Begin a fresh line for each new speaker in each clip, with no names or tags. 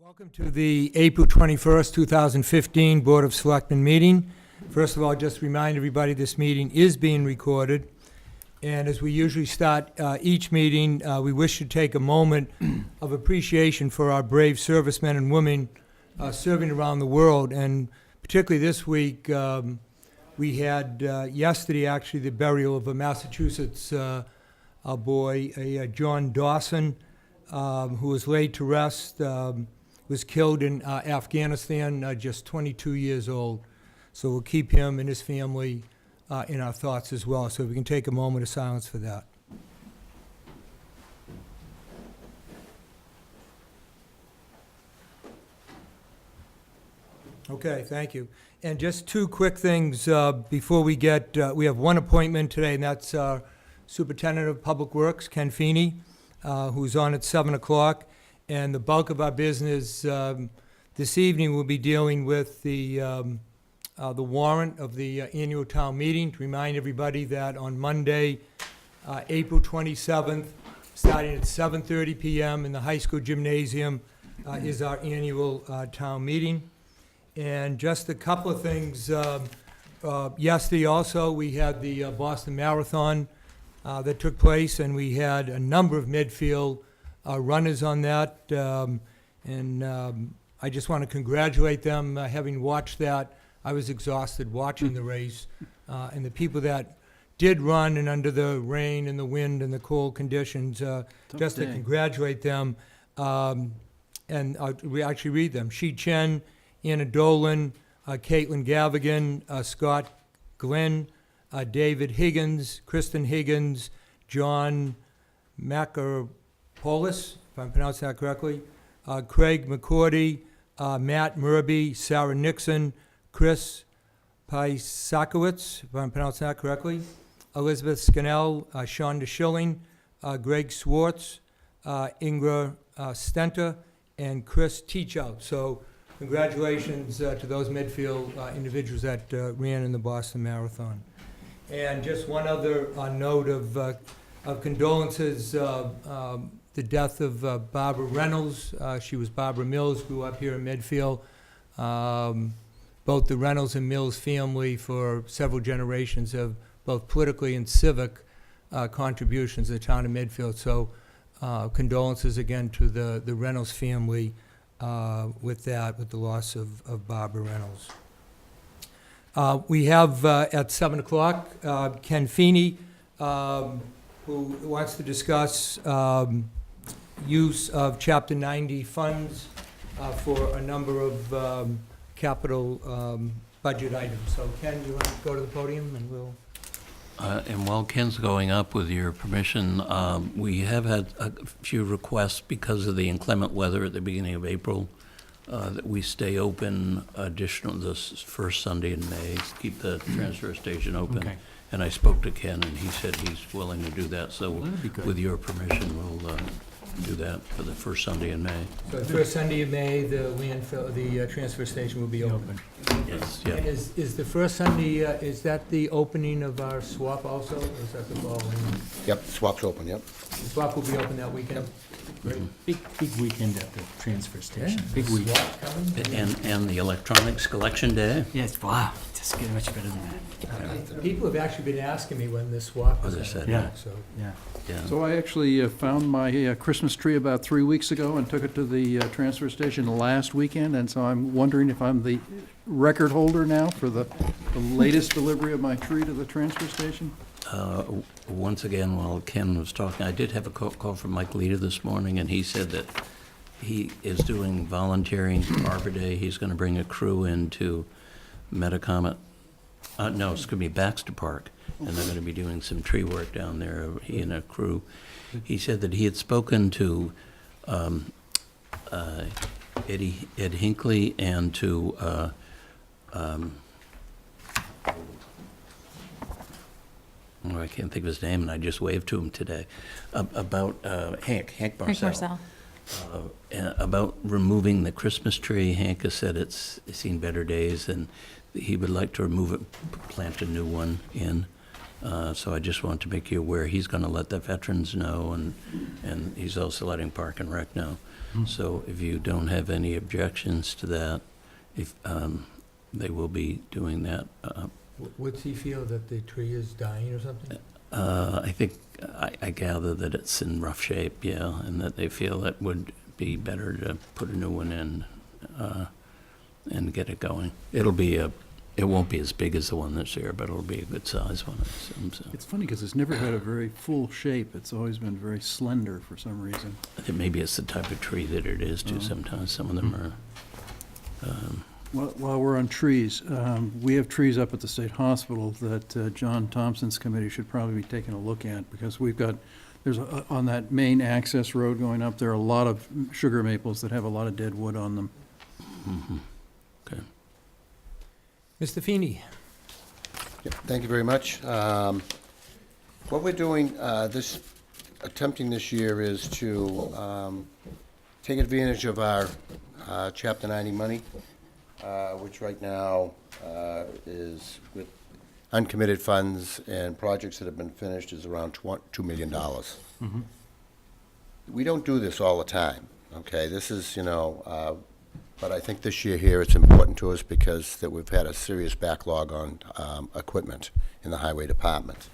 Welcome to the April 21st, 2015 Board of Selectmen meeting. First of all, just remind everybody this meeting is being recorded. And as we usually start each meeting, we wish to take a moment of appreciation for our brave servicemen and women serving around the world. And particularly this week, we had yesterday actually the burial of a Massachusetts boy, John Dawson, who was laid to rest. Was killed in Afghanistan, just 22 years old. So we'll keep him and his family in our thoughts as well. So if we can take a moment of silence for that. Okay, thank you. And just two quick things before we get, we have one appointment today, and that's Superintendent of Public Works, Ken Feeney, who's on at 7 o'clock. And the bulk of our business this evening will be dealing with the warrant of the annual town meeting. To remind everybody that on Monday, April 27th, starting at 7:30 p.m. in the high school gymnasium, is our annual town meeting. And just a couple of things. Yesterday also, we had the Boston Marathon that took place, and we had a number of Medfield runners on that, and I just want to congratulate them. Having watched that, I was exhausted watching the race, and the people that did run and under the rain and the wind and the cold conditions, just to congratulate them, and we actually read them. Shi Chen, Anna Dolan, Caitlin Gavigan, Scott Glenn, David Higgins, Kristen Higgins, John Polis, if I'm pronouncing that correctly, Craig McCordy, Matt Murby, Sarah Nixon, Chris Pysakowicz, if I'm pronouncing that correctly, Elizabeth Scannell, Shonda Schilling, Greg Swartz, Ingra Stenter, and Chris Teachout. So congratulations to those Medfield individuals that ran in the Boston Marathon. And just one other note of condolences, the death of Barbara Reynolds. She was Barbara Mills, grew up here in Medfield. Both the Reynolds and Mills family for several generations have both politically and civic contributions to the town of Medfield. So condolences again to the Reynolds family with the loss of Barbara Reynolds. We have at 7 o'clock Ken Feeney, who wants to discuss use of Chapter 90 funds for a number of capital budget items. So Ken, you want to go to the podium and we'll...
And while Ken's going up, with your permission, we have had a few requests because of the inclement weather at the beginning of April that we stay open additional this first Sunday in May, keep the transfer station open. Okay. And I spoke to Ken, and he said he's willing to do that. So with your permission, we'll do that for the first Sunday in May.
So the first Sunday in May, the landfill, the transfer station will be open.
Yes, yeah.
And is the first Sunday, is that the opening of our swap also, or is that the following?
Yep, swap's open, yep.
The swap will be open that weekend? Great.
Big weekend at the transfer station. Big weekend.
And the electronics collection day?
Yes, wow, just get much better than that.
People have actually been asking me when this swap is
As I said,
going to
yeah.
be, so.
Yeah.
So I actually found my Christmas tree about 3 weeks ago and took it to the transfer station last weekend, and so I'm wondering if I'm the record holder now for the latest delivery of my tree to the transfer station?
Once again, while Ken was talking, I did have a call from Mike Leader this morning, and he said that he is doing volunteering for Arbor Day. He's going to bring a crew into Metacomet. No, it's going to be Baxter Park, and they're going to be doing some tree work down there, he and a crew. He said that he had spoken to Ed Hinckley and to I can't think of his name, and I just waved to him today, about Hank Marcel. About removing the Christmas tree. Hank has said it's seen better days, and he would like to remove it, plant a new one in. So I just want to make you aware, he's going to let the veterans know, and he's also letting Park and Rec know. So if you don't have any objections to that, if, they will be doing that.
What's he feel, that the tree is dying or something?
I think, I gather that it's in rough shape, yeah, and that they feel it would be better to put a new one in, and get it going. It won't be as big as the one that's there, but it'll be a good size one, I assume, so.
It's funny because it's never had a very full shape. It's always been very slender for some reason.
I think maybe it's the type of tree that it is too, sometimes some of them are,
While we're on trees, we have trees up at the state hospital that John Thompson's committee should probably be taking a look at, because on that main access road going up, there are a lot of sugar maples that have a lot of dead wood on them.
okay.
Mr. Feeney?
Yep, thank you very much. What we're doing, attempting this year is to take advantage of our Chapter 90 money, which right now is with uncommitted funds and projects that have been finished is around $2 million. We don't do this all the time, okay? This is, but I think this year here it's important to us because that we've had a serious backlog on equipment in the highway department.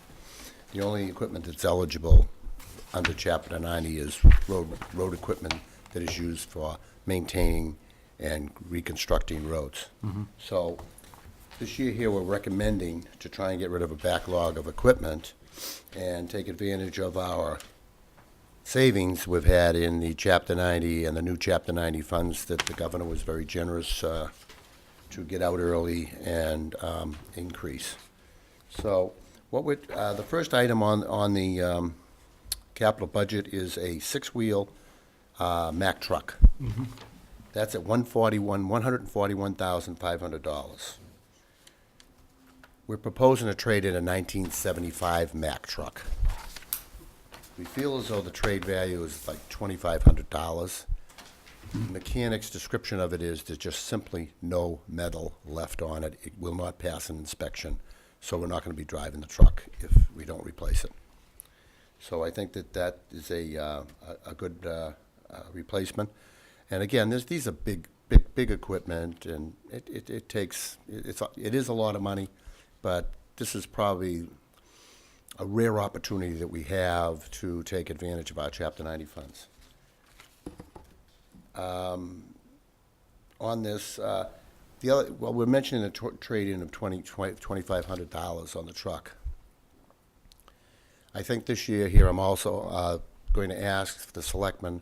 The only equipment that's eligible under Chapter 90 is road equipment that is used for maintaining and reconstructing roads. So this year here, we're recommending to try and get rid of a backlog of equipment and take advantage of our savings we've had in the Chapter 90 and the new Chapter 90 funds that the governor was very generous to get out early and increase. So the first item on the capital budget is a six-wheel Mack truck. That's at $141,500. We're proposing to trade in a 1975 Mack truck. We feel as though the trade value is like $2,500. The mechanic's description of it is there's just simply no metal left on it. It will not pass an inspection, so we're not going to be driving the truck if we don't replace it. So I think that is a good replacement. And again, these are big equipment, and it is a lot of money, but this is probably a rare opportunity that we have to take advantage of our Chapter 90 funds. On this, we're mentioning a trade-in of $2,500 on the truck. I think this year here, I'm also going to ask the selectmen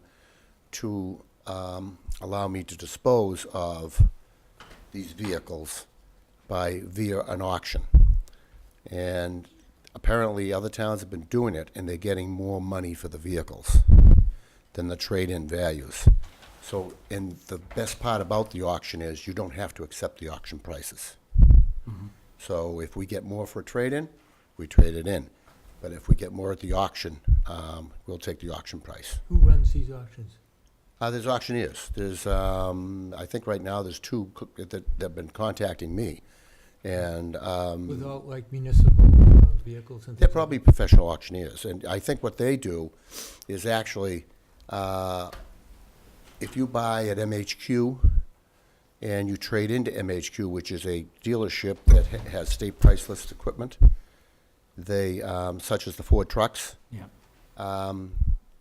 to allow me to dispose of these vehicles via an auction. And apparently other towns have been doing it, and they're getting more money for the vehicles than the trade-in values. So, and the best part about the auction is you don't have to accept the auction prices. So if we get more for a trade-in, we trade it in. But if we get more at the auction, we'll take the auction price.
Who runs these auctions?
There's auctioneers. There's, I think right now there's two that have been contacting me. And
Without like municipal vehicles and things?
they're probably professional auctioneers. And I think what they do is actually, if you buy at MHQ and you trade into MHQ, which is a dealership that has state price list equipment, they, such as the Ford trucks,
Yeah.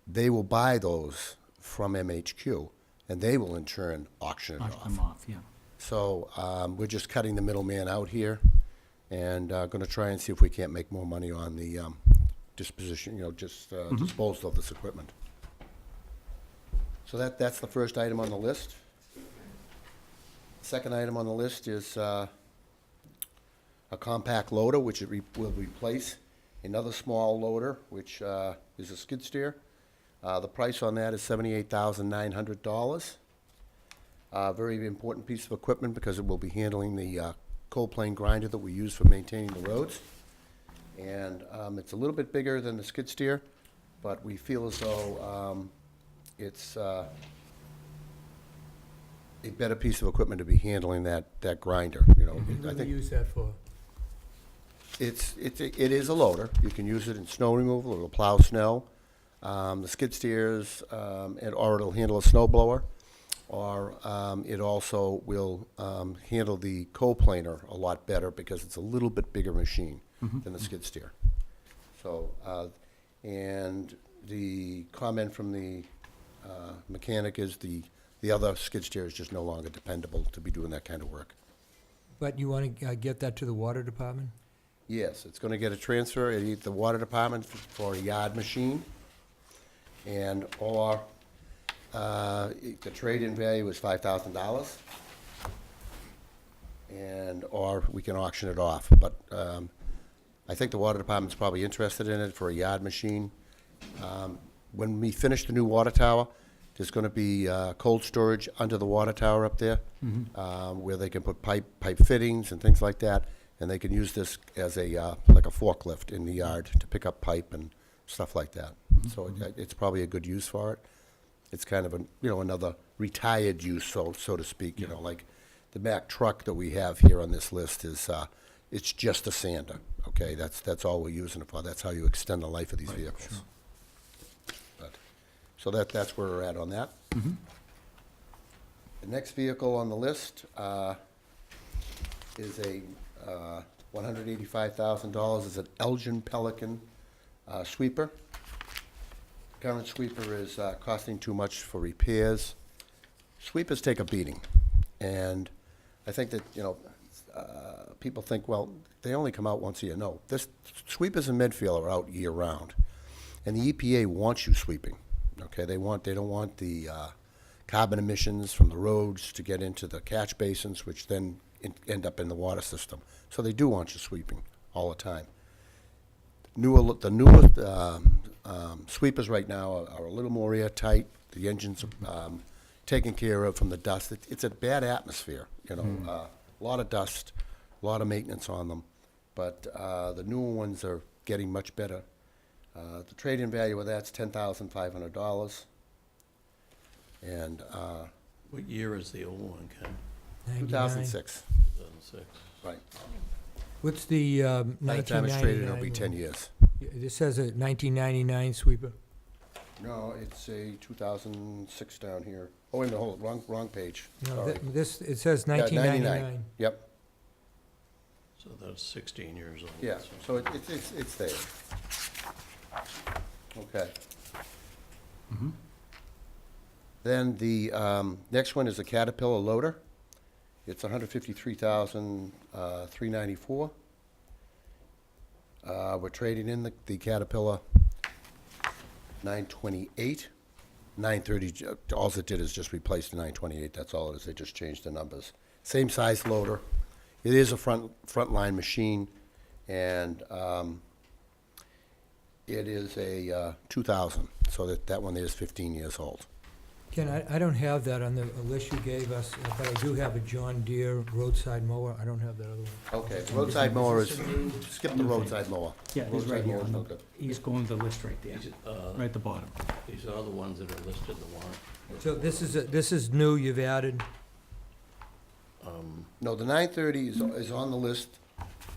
they will buy those from MHQ, and they will in turn auction it
Knock
off.
them off, yeah.
So we're just cutting the middleman out here, and going to try and see if we can't make more money on the disposition, disposal of this equipment. So that's the first item on the list. Second item on the list is a compact loader, which will replace another small loader, which is a skid steer. The price on that is $78,900. Very important piece of equipment because it will be handling the coal plane grinder that we use for maintaining the roads. And it's a little bit bigger than the skid steer, but we feel as though it's a better piece of equipment to be handling that grinder.
What do we use that for?
It is a loader. You can use it in snow removal, it'll plow snow, the skid steers, or it'll handle a snow blower, or it also will handle the coplaner a lot better because it's a little bit bigger machine than the skid steer. So, and the comment from the mechanic is the other skid steer is just no longer dependable to be doing that kind of work.
But you want to get that to the water department?
Yes, it's gonna get a transfer at the water department for a yard machine, and, or, the trade-in value is $5,000. And, or we can auction it off, but, I think the water department's probably interested in it for a yard machine. When we finish the new water tower, there's gonna be, cold storage under the water tower up there, where they can put pipe fittings and things like that, and they can use this as a, like a forklift in the yard to pick up pipe and stuff like that. So it's probably a good use for it. It's kind of another retired use, so to speak, like the Mack truck that we have here on this list is, it's just a sander, okay? That's all we're using it for. That's how you extend the life of these vehicles. But, so that's where we're at on that. The next vehicle on the list, is a, $185,000 is an Elgin Pelican sweeper. Current sweeper is costing too much for repairs. Sweepers take a beating, and I think that, people think, well, they only come out once a year. No, sweepers in Medfield are out year-round, and the EPA wants you sweeping, okay? They don't want the carbon emissions from the roads to get into the catch basins, which then end up in the water system. So they do want you sweeping all the time. The newer sweepers right now are a little more airtight. The engines are taken care of from the dust. It's a bad atmosphere, a lot of dust, a lot of maintenance on them. But the newer ones are getting much better. The trade-in value of that's $10,500. And
What year is the old one, Ken?
2006,
2006.
right.
What's the
By the time it's traded, it'll be
1999
10
one?
years.
This says a 1999 sweeper.
No, it's a 2006 down here. Oh, wait a minute, hold it, wrong page.
No,
Sorry.
it says
Yeah,
1999.
Yep,
So that's 16 years old.
yeah, so it's there. Okay. Then the next one is a Caterpillar loader. It's $153,394. We're trading in the Caterpillar 928. 930, all it did is just replace the 928, that's all it is, they just changed the numbers. Same size loader. It is a frontline machine, and it is a 2000, so that one is 15 years old.
Ken, I don't have that on the list you gave us, but I do have a John Deere roadside mower. I don't have that other one.
Okay, the roadside mower is, skip the roadside mower.
Yeah, he's right
Roadside
here.
mower's no good.
He's going to the list right there,
These,
right at the bottom.
these are the ones that are listed in the warrant.
So this is new you've added?
No, the 930 is on the list,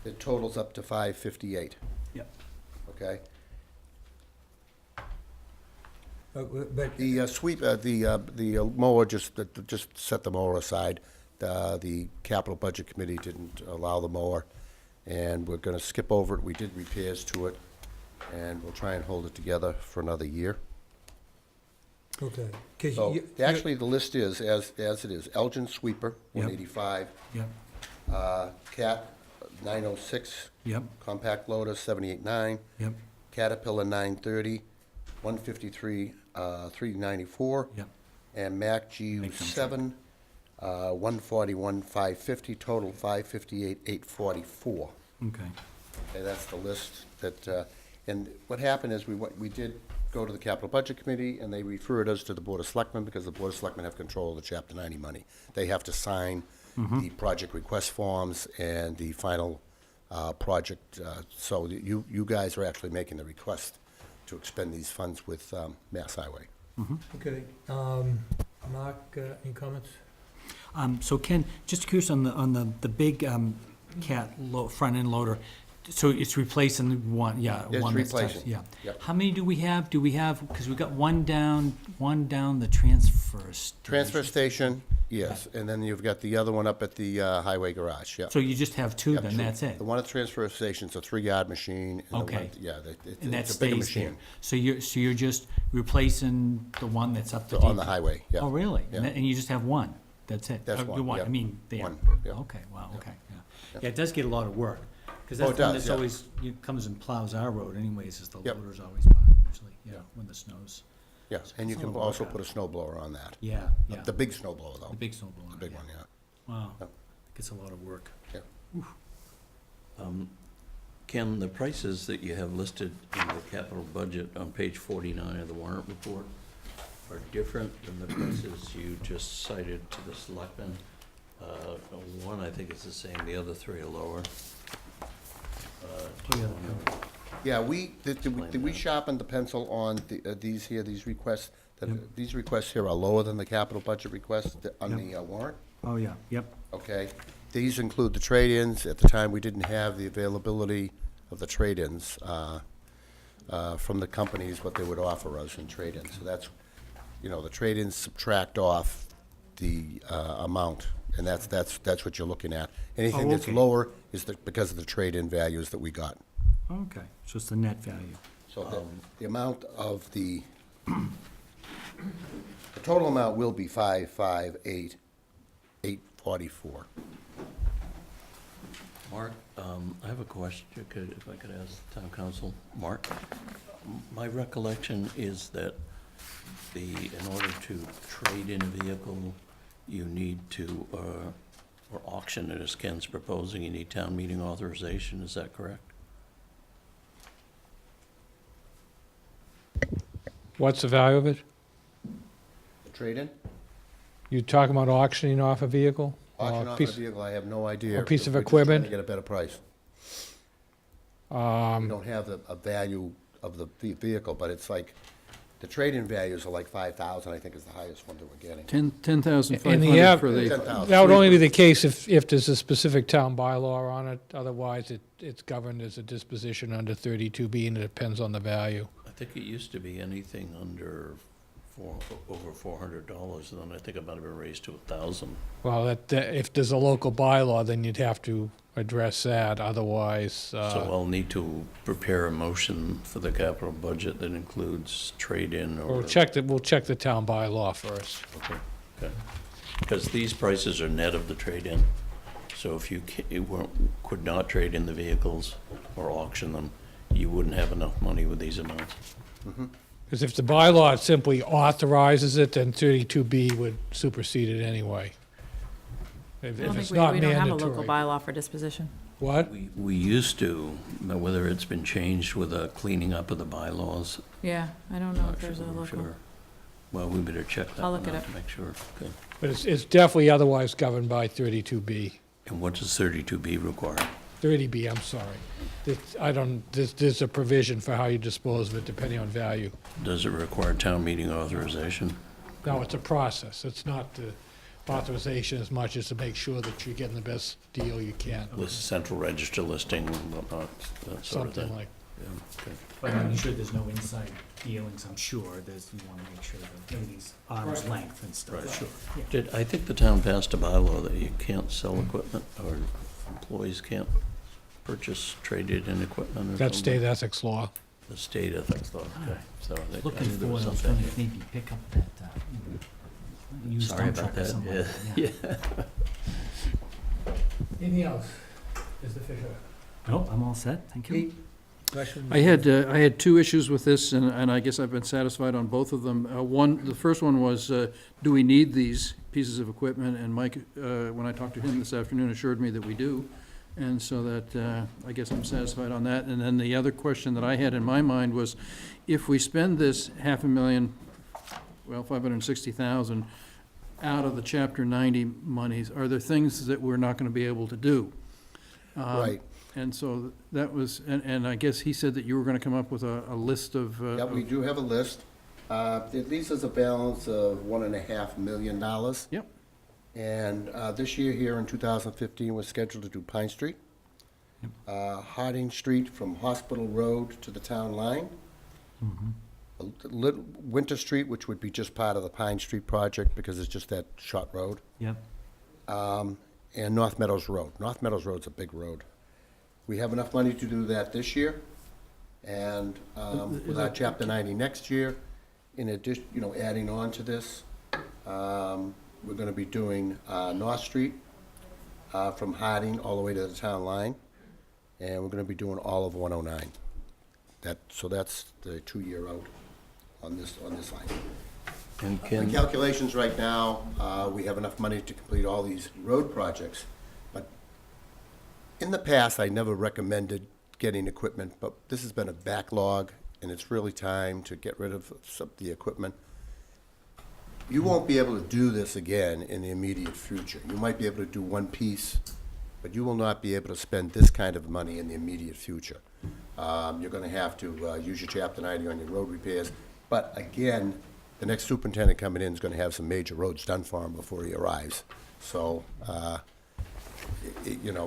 it totals up to 558,
Yep.
okay?
But
The sweep, the mower, just set the mower aside. The capital budget committee didn't allow the mower, and we're gonna skip over it. We did repairs to it, and we'll try and hold it together for another year.
okay. 'Cause
So,
you-
actually, the list is, as it is, Elgin sweeper,
Yep.
185,
Yep,
Cat, 906,
yep,
compact loader, 789,
yep,
Caterpillar, 930, 153, 394,
yep.
and Mac G7, 141, 550, total 558, 844.
Okay.
Okay, that's the list that, and what happened is we did go to the capital budget committee, and they referred us to the Board of Selectmen, because the Board of Selectmen have control of the Chapter 90 money. They have to sign the project request forms and the final project, so you guys are actually making the request to expend these funds with Mass Highway.
Okay. Mark, any comments?
So Ken, just curious on the big cat front end loader, So it's replacing one, yeah,
It's
one that's
replacing.
touched, yeah.
Yep.
How many do we have? Because we got one down the transfer station.
Transfer station, yes, and then you've got the other one up at the highway garage, yeah.
So you just have two,
Yep,
then
so
that's it?
The one at the transfer station's a 3-yard machine. And the
Okay.
one, yeah,
And that
it's a bigger
stays there?
machine.
So you're just replacing the one that's up the.
On the highway, yeah.
Oh, really?
Yeah.
And you just have one? That's it?
That's
The
one,
I
yeah.
mean, there.
One, yeah.
Okay, wow, okay, yeah. Yeah, it does get a lot of work. Because
Oh,
that's
it
the one
does,
that's
yeah.
always, comes and plows our road anyways, is the
Yep.
loader's always by usually, yeah,
Yeah.
when the snow's.
Yeah, and you
It's a
can
lot of
also
work.
put a snow blower on that.
Yeah, yeah.
The big snow blower, though.
The big snow blower.
The big
yeah.
one, yeah.
Wow,
Yep.
gets a lot of work.
Ken, the prices that you have listed in the capital budget on page 49 of the warrant report are different than the prices you just cited to the selectmen. One, I think is the same, the other three are lower.
Oh, yeah.
Yeah, did
Explain
we
that.
sharpen the pencil on these requests? That
Yep.
These requests here are lower than the capital budget requests on
Yep.
the warrant,
Oh, yeah, yep.
okay? These include the trade-ins. At the time, we didn't have the availability of the trade-ins from the companies, what they would offer us in trade-ins. So that's, the trade-ins subtract off the amount, and that's what you're looking at. Anything that's
okay.
lower is because of the trade-in values that we got.
Okay, so it's the net value.
So the amount of the total amount will be 558,844.
Mark, I have a question, if I could ask the town council. Mark, my recollection is that in order to trade in a vehicle, you need to, or auction it, as Ken's proposing, you need town meeting authorization, is that correct?
What's the value of it?
The trade-in?
You talking about auctioning off a vehicle? Or
Auction off a
piece-
vehicle, I have no idea.
a piece of
We're just trying
equipment?
to get a better price. We don't have a value of the vehicle, but it's like, the trade-in values are like 5,000, I think is the highest one that we're getting.
10,500 for the,
10,000.
That would only be the case if there's a specific town bylaw on it. Otherwise, it's governed as a disposition under 32B, and it depends on the value.
I think it used to be anything under over $400, and then I think it might have been raised to 1,000.
Well, if there's a local bylaw, then you'd have to address that. Otherwise,
So I'll need to prepare a motion for the capital budget that includes trade-in or...
we'll check the town bylaw first.
Okay. Because these prices are net of the trade-in. So if you could not trade in the vehicles or auction them, you wouldn't have enough money with these amounts.
Because if the bylaw simply authorizes it, then 32B would supersede it anyway. If
I don't
it's
think
not
we don't have a local
mandatory.
bylaw for disposition.
What?
We used to, but whether it's been changed with a cleaning up of the bylaws,
Yeah, I don't know
not
if there's a local.
sure. Well, we better check that
I'll
one
look it
out
up.
to make sure. Okay.
But it's definitely otherwise governed by 32B.
And what does 32B require?
30B, I'm sorry. There's a provision for how you dispose of it depending on value.
Does it require town meeting authorization?
No, it's a process. It's not the authorization as much as to make sure that you're getting the best deal you can.
With central register listing and whatnot, that sort of thing?
Something like,
Yeah, okay.
But I'm sure there's no inside dealings, I'm sure, you wanna make sure that everything's arm's
Right.
length and stuff,
Right.
sure.
I think the town passed a bylaw that you can't sell equipment, or employees can't purchase traded in equipment or
that's state
something.
ethics law.
The state ethics law, okay. So I think- I
Looking
knew there
for
was
those,
something.
trying to maybe pick up that, used
Sorry
dump
about
truck or
that,
something like
yeah.
that,
Anything else, Mr. Fisher?
Nope, I'm all set, thank you.
Questions?
I had two issues with this, and I guess I've been satisfied on both of them. The first one was, do we need these pieces of equipment? And Mike, when I talked to him this afternoon, assured me that we do. And so that, I guess I'm satisfied on that. And then the other question that I had in my mind was, if we spend this $560,000 out of the Chapter 90 monies, are there things that we're not gonna be able to do?
Right.
And so that was, and I guess he said that you were gonna come up with a list of.
Yeah, we do have a list. It leaves us a balance of $1.5 million.
Yep.
And this year here in 2015, we're scheduled to do Pine Street. Harding Street from Hospital Road to the town line. Winter Street, which would be just part of the Pine Street project because it's just that short road.
Yep.
And North Meadows Road. North Meadows Road's a big road. We have enough money to do that this year, and with our Chapter 90 next year, in addition, adding on to this, we're gonna be doing North Street from Harding all the way to the town line, and we're gonna be doing all of 109. So that's the 2-year out on this line.
And
The
Ken,
calculations right now, we have enough money to complete all these road projects, but in the past, I never recommended getting equipment, but this has been a backlog, and it's really time to get rid of some of the equipment. You won't be able to do this again in the immediate future. You might be able to do one piece, but you will not be able to spend this kind of money in the immediate future. You're gonna have to use your Chapter 90 on your road repairs, but again, the next superintendent coming in is gonna have some major roads done for him before he arrives. So,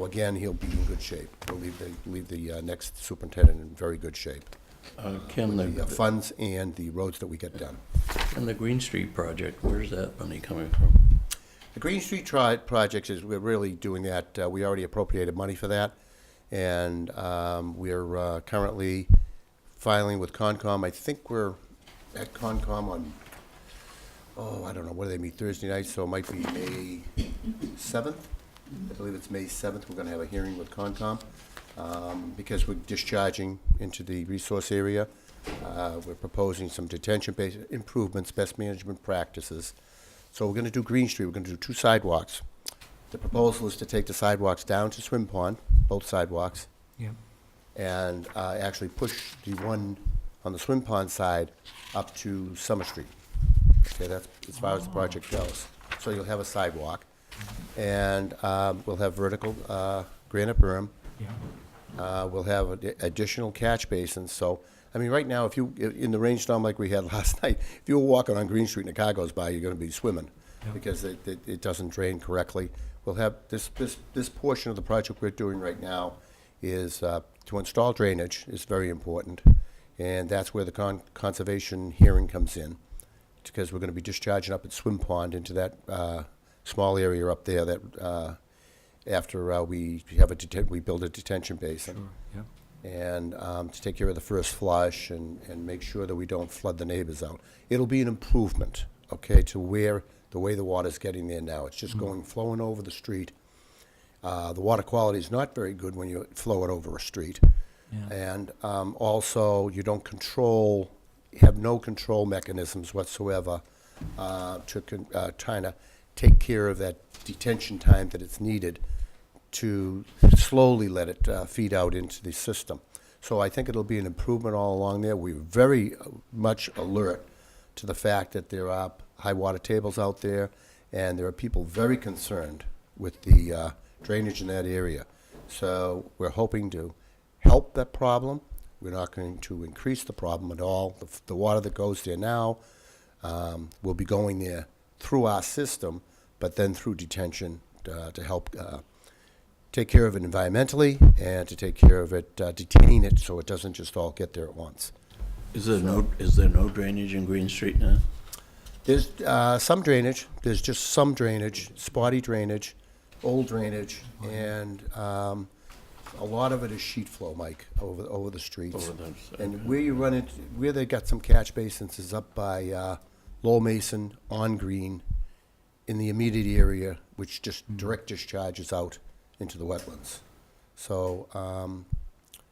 again, he'll be in good shape. We'll leave the next superintendent in very good shape.
Ken,
The
the
funds and the roads that we get done.
Green Street project, where's that money coming from?
The Green Street project is, we're really doing that. We already appropriated money for that. And we're currently filing with Concom. I think we're at Concom on, I don't know, what do they meet, Thursday night? So it might be May 7th. I believe it's May 7th. We're going to have a hearing with Concom because we're discharging into the resource area. We're proposing some detention-based improvements, best management practices. So we're going to do Green Street. We're going to do 2 sidewalks. The proposal is to take the sidewalks down to Swim Pond, both sidewalks,
Yep.
and actually push the one on the Swim Pond side up to Summer Street. Okay, that's as far as the project goes. So you'll have a sidewalk, and we'll have vertical granite berm.
Yeah.
We'll have additional catch basins. So, I mean, right now, if you, in the rainstorm like we had last night, if you were walking on Green Street and a car goes by, you're gonna be swimming
Yep.
because it doesn't drain correctly. We'll have this portion of the project we're doing right now is to install drainage is very important. And that's where the conservation hearing comes in, because we're gonna be discharging up at Swim Pond into that small area up there that after we build a detention basin.
Sure, yep.
And to take care of the first flush and make sure that we don't flood the neighbors out. It'll be an improvement, okay, to the way the water's getting there now. It's just flowing over the street. The water quality is not very good when you flow it over a street.
Yeah.
And also, you don't have no control mechanisms whatsoever trying to take care of that detention time that it's needed to slowly let it feed out into the system. So I think it'll be an improvement all along there. We're very much alert to the fact that there are high water tables out there, and there are people very concerned with the drainage in that area. So we're hoping to help that problem. We're not going to increase the problem at all. The water that goes there now will be going there through our system, but then through detention to help take care of it environmentally and to take care of it, detain it so it doesn't just all get there at once.
Is there no drainage in Green Street now?
There's some drainage. There's just some drainage, spotty drainage, old drainage, and a lot of it is sheet flow, Mike, over the streets. And where you run into, where they got some catch basins is up by Lowell Mason on Green in the immediate area, which just direct discharges out into the wetlands. So,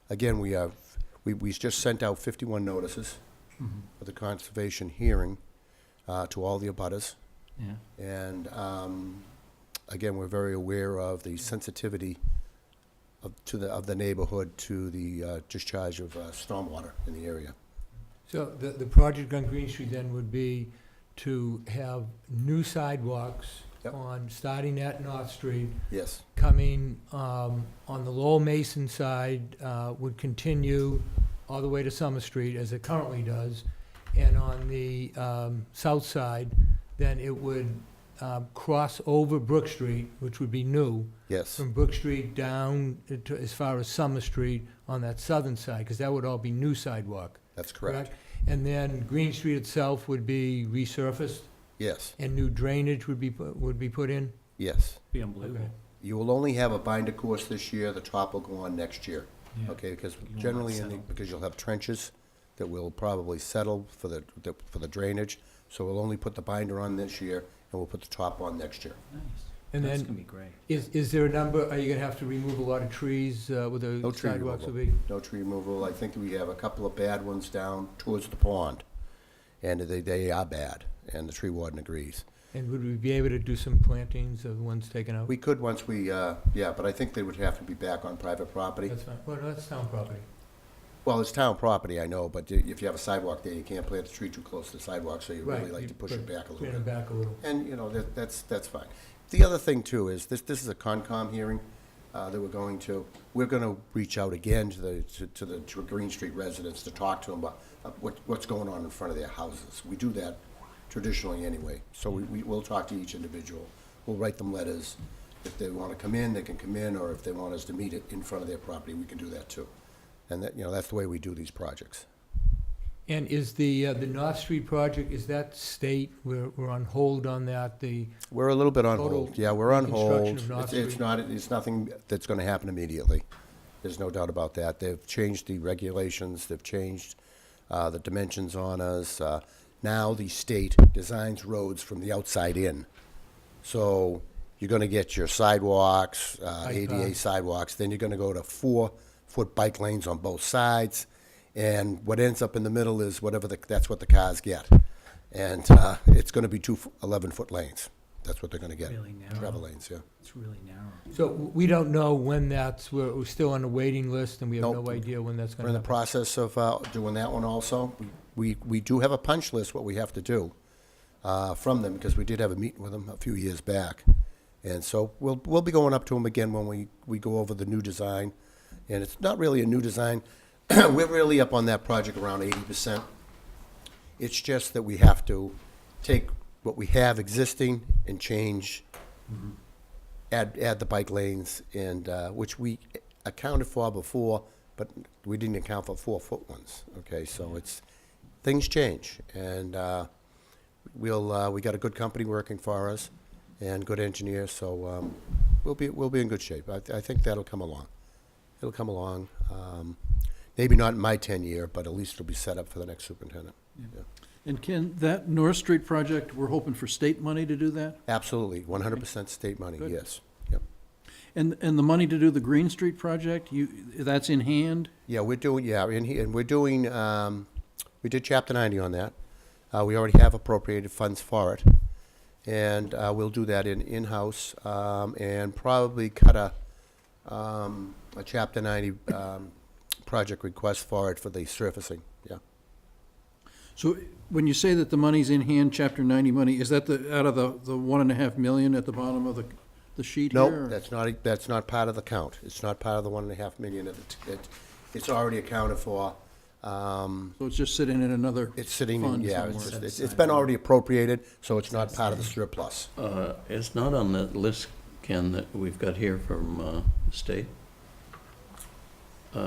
again, we just sent out 51 notices for the conservation hearing to all the abutters.
Yeah.
And, again, we're very aware of the sensitivity of the neighborhood to the discharge of stormwater in the area.
So the project on Green Street then would be to have new sidewalks
Yep.
starting at North Street,
Yes,
coming on the Lowell Mason side, would continue all the way to Summer Street, as it currently does, and on the south side, then it would cross over Brook Street, which would be new,
Yes,
from Brook Street down to as far as Summer Street on that southern side, because that would all be new sidewalk,
that's correct.
correct? And then Green Street itself would be resurfaced,
Yes,
and new drainage would be put in?
yes.
Be unbelievable.
You will only have a binder course this year, the top will go on next year.
Yeah.
Okay, because
You want
generally,
it settled.
because you'll have trenches that will probably settle for the drainage, so we'll only put the binder on this year, and we'll put the top on next year.
Nice.
And
That's
then,
gonna be great.
is there a number, are you gonna have to remove a lot of trees where the
No tree
sidewalks will
removal.
be?
No tree removal, I think we have a couple of bad ones down towards the pond, and they are bad, and the tree warden agrees.
And would we be able to do some plantings of the ones taken out?
We could once we, yeah, but I think they would have to be back on private property.
That's fine, well, that's town property.
Well, it's town property, I know, but if you have a sidewalk there, you can't plant the tree too close to the sidewalk, so you really
Right,
like
you
to push it
put-
back a little
Bring
bit.
it back a little.
And, you know, that's fine. The other thing too is, this is a Concom hearing that we're going to. We're gonna reach out again to the Green Street residents to talk to them about what's going on in front of their houses. We do that traditionally anyway, so we'll talk to each individual. We'll write them letters. If they wanna come in, they can come in, or if they want us to meet it in front of their property, we can do that too. And that, you know, that's the way we do these projects.
And is the North Street project, is that state, we're on hold on that,
We're a little bit on
Total
hold. Yeah, we're on
reconstruction
hold.
of North
It's
Street.
not, it's nothing that's gonna happen immediately. There's no doubt about that. They've changed the regulations, they've changed the dimensions on us. Now the state designs roads from the outside in. So you're gonna get your sidewalks, ADA
paths.
sidewalks, then you're gonna go to 4-foot bike lanes on both sides. And what ends up in the middle is whatever that's what the cars get. And it's gonna be 2 11-foot lanes. That's what they're gonna get.
Really narrow.
Travel lanes, yeah.
It's really narrow.
so we don't know when we're still on the waiting list, and we have
Nope.
no idea when that's
We're
gonna
in the
happen.
process of doing that one also. We do have a punch list, what we have to do from them, because we did have a meeting with them a few years back. And so we'll be going up to them again when we go over the new design. And it's not really a new design. We're really up on that project around 80%. It's just that we have to take what we have existing and change, add the bike lanes, and, which we accounted for before, but we didn't account for 4-foot ones, okay? So things change, and we got a good company working for us, and good engineers, so we'll be in good shape. I think that'll come along. It'll come along. Maybe not in my tenure, but at least it'll be set up for the next superintendent. Yeah.
And Ken, that North Street project, we're hoping for state money to do that?
Absolutely, 100% state money,
Good.
yes. Yep.
And the money to do the Green Street project, that's in hand?
Yeah, we're doing, and we're doing, we did Chapter 90 on that. We already have appropriated funds for it. And we'll do that in-house, and probably cut a Chapter 90 project request for it for the surfacing, yeah.
So when you say that the money's in hand, Chapter 90 money, is that out of the 1.5 million at the bottom of the sheet here?
No, that's not part of the count. It's not part of the 1.5 million. It's already accounted for.
So it's just sitting in another
It's sitting,
fund
yeah,
somewhere?
it's been already appropriated, so it's not part of the surplus.
It's not on the list, Ken, that we've got here from the state. We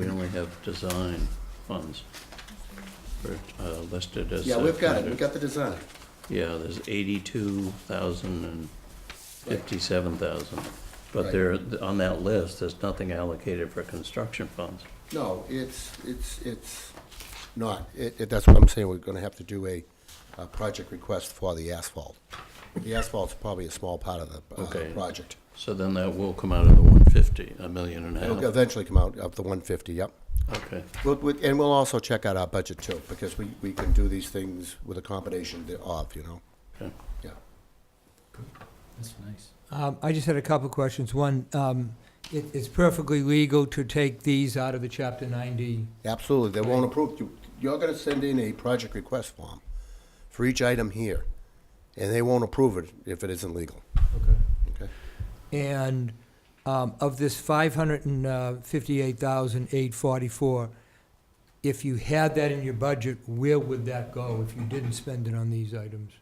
only have design funds listed as.
Yeah, we've got it. We've got the design.
Yeah, there's 82,000 and 57,000. But
Right.
there, on that list, there's nothing allocated for construction funds.
No, it's not. That's what I'm saying. We're gonna have to do a project request for the asphalt. The asphalt's probably a small part of the
Okay.
project.
So then that will come out of the 150, $1.5 million.
It'll eventually come out of the 150, yep.
Okay.
And we'll also check out our budget too, because we can do these things with a combination of, you know?
Okay.
Yeah.
That's nice.
I just had a couple of questions. One, it's perfectly legal to take these out of the Chapter 90.
Absolutely, they won't approve, you're gonna send in a project request form for each item here, and they won't approve it if it isn't legal,
Okay.
okay?
And of this 558,844, if you had that in your budget, where would that go if you didn't spend it on these items?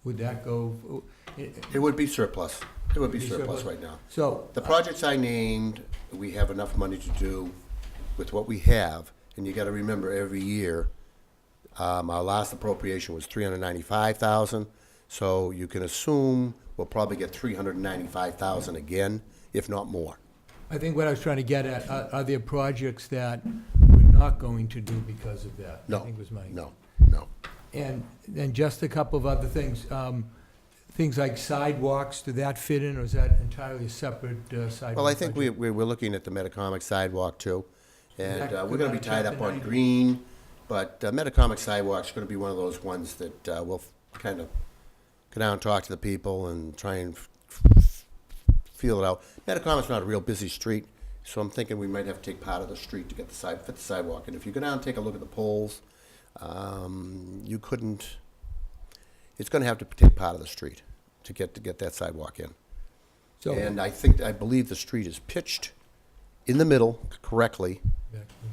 would that go?
It would be surplus. It would be
Be
surplus
surplus.
right now.
So,
The projects I named, we have enough money to do with what we have, and you gotta remember, every year, our last appropriation was $395,000, so you can assume we'll probably get $395,000 again, if not more.
I think what I was trying to get at, are there projects that we're not going to do because of that? I
No,
think was my.
no, no.
And then just a couple of other things. Things like sidewalks, do that fit in, or is that entirely a separate sidewalk?
Well, I think
project?
we're looking at the Metacomic sidewalk too, and
That
we're
could
gonna be
be
tied up
chapter
on
90.
green, but Metacomic sidewalk's gonna be one of those ones that we'll kind of go down and talk to the people and try and feel it out. Metacomic's not a real busy street, so I'm thinking we might have to take part of the street to get fit the sidewalk. And if you go down and take a look at the poles, you couldn't, it's gonna have to take part of the street to get that sidewalk in.
So-
And I believe the street is pitched in the middle correctly,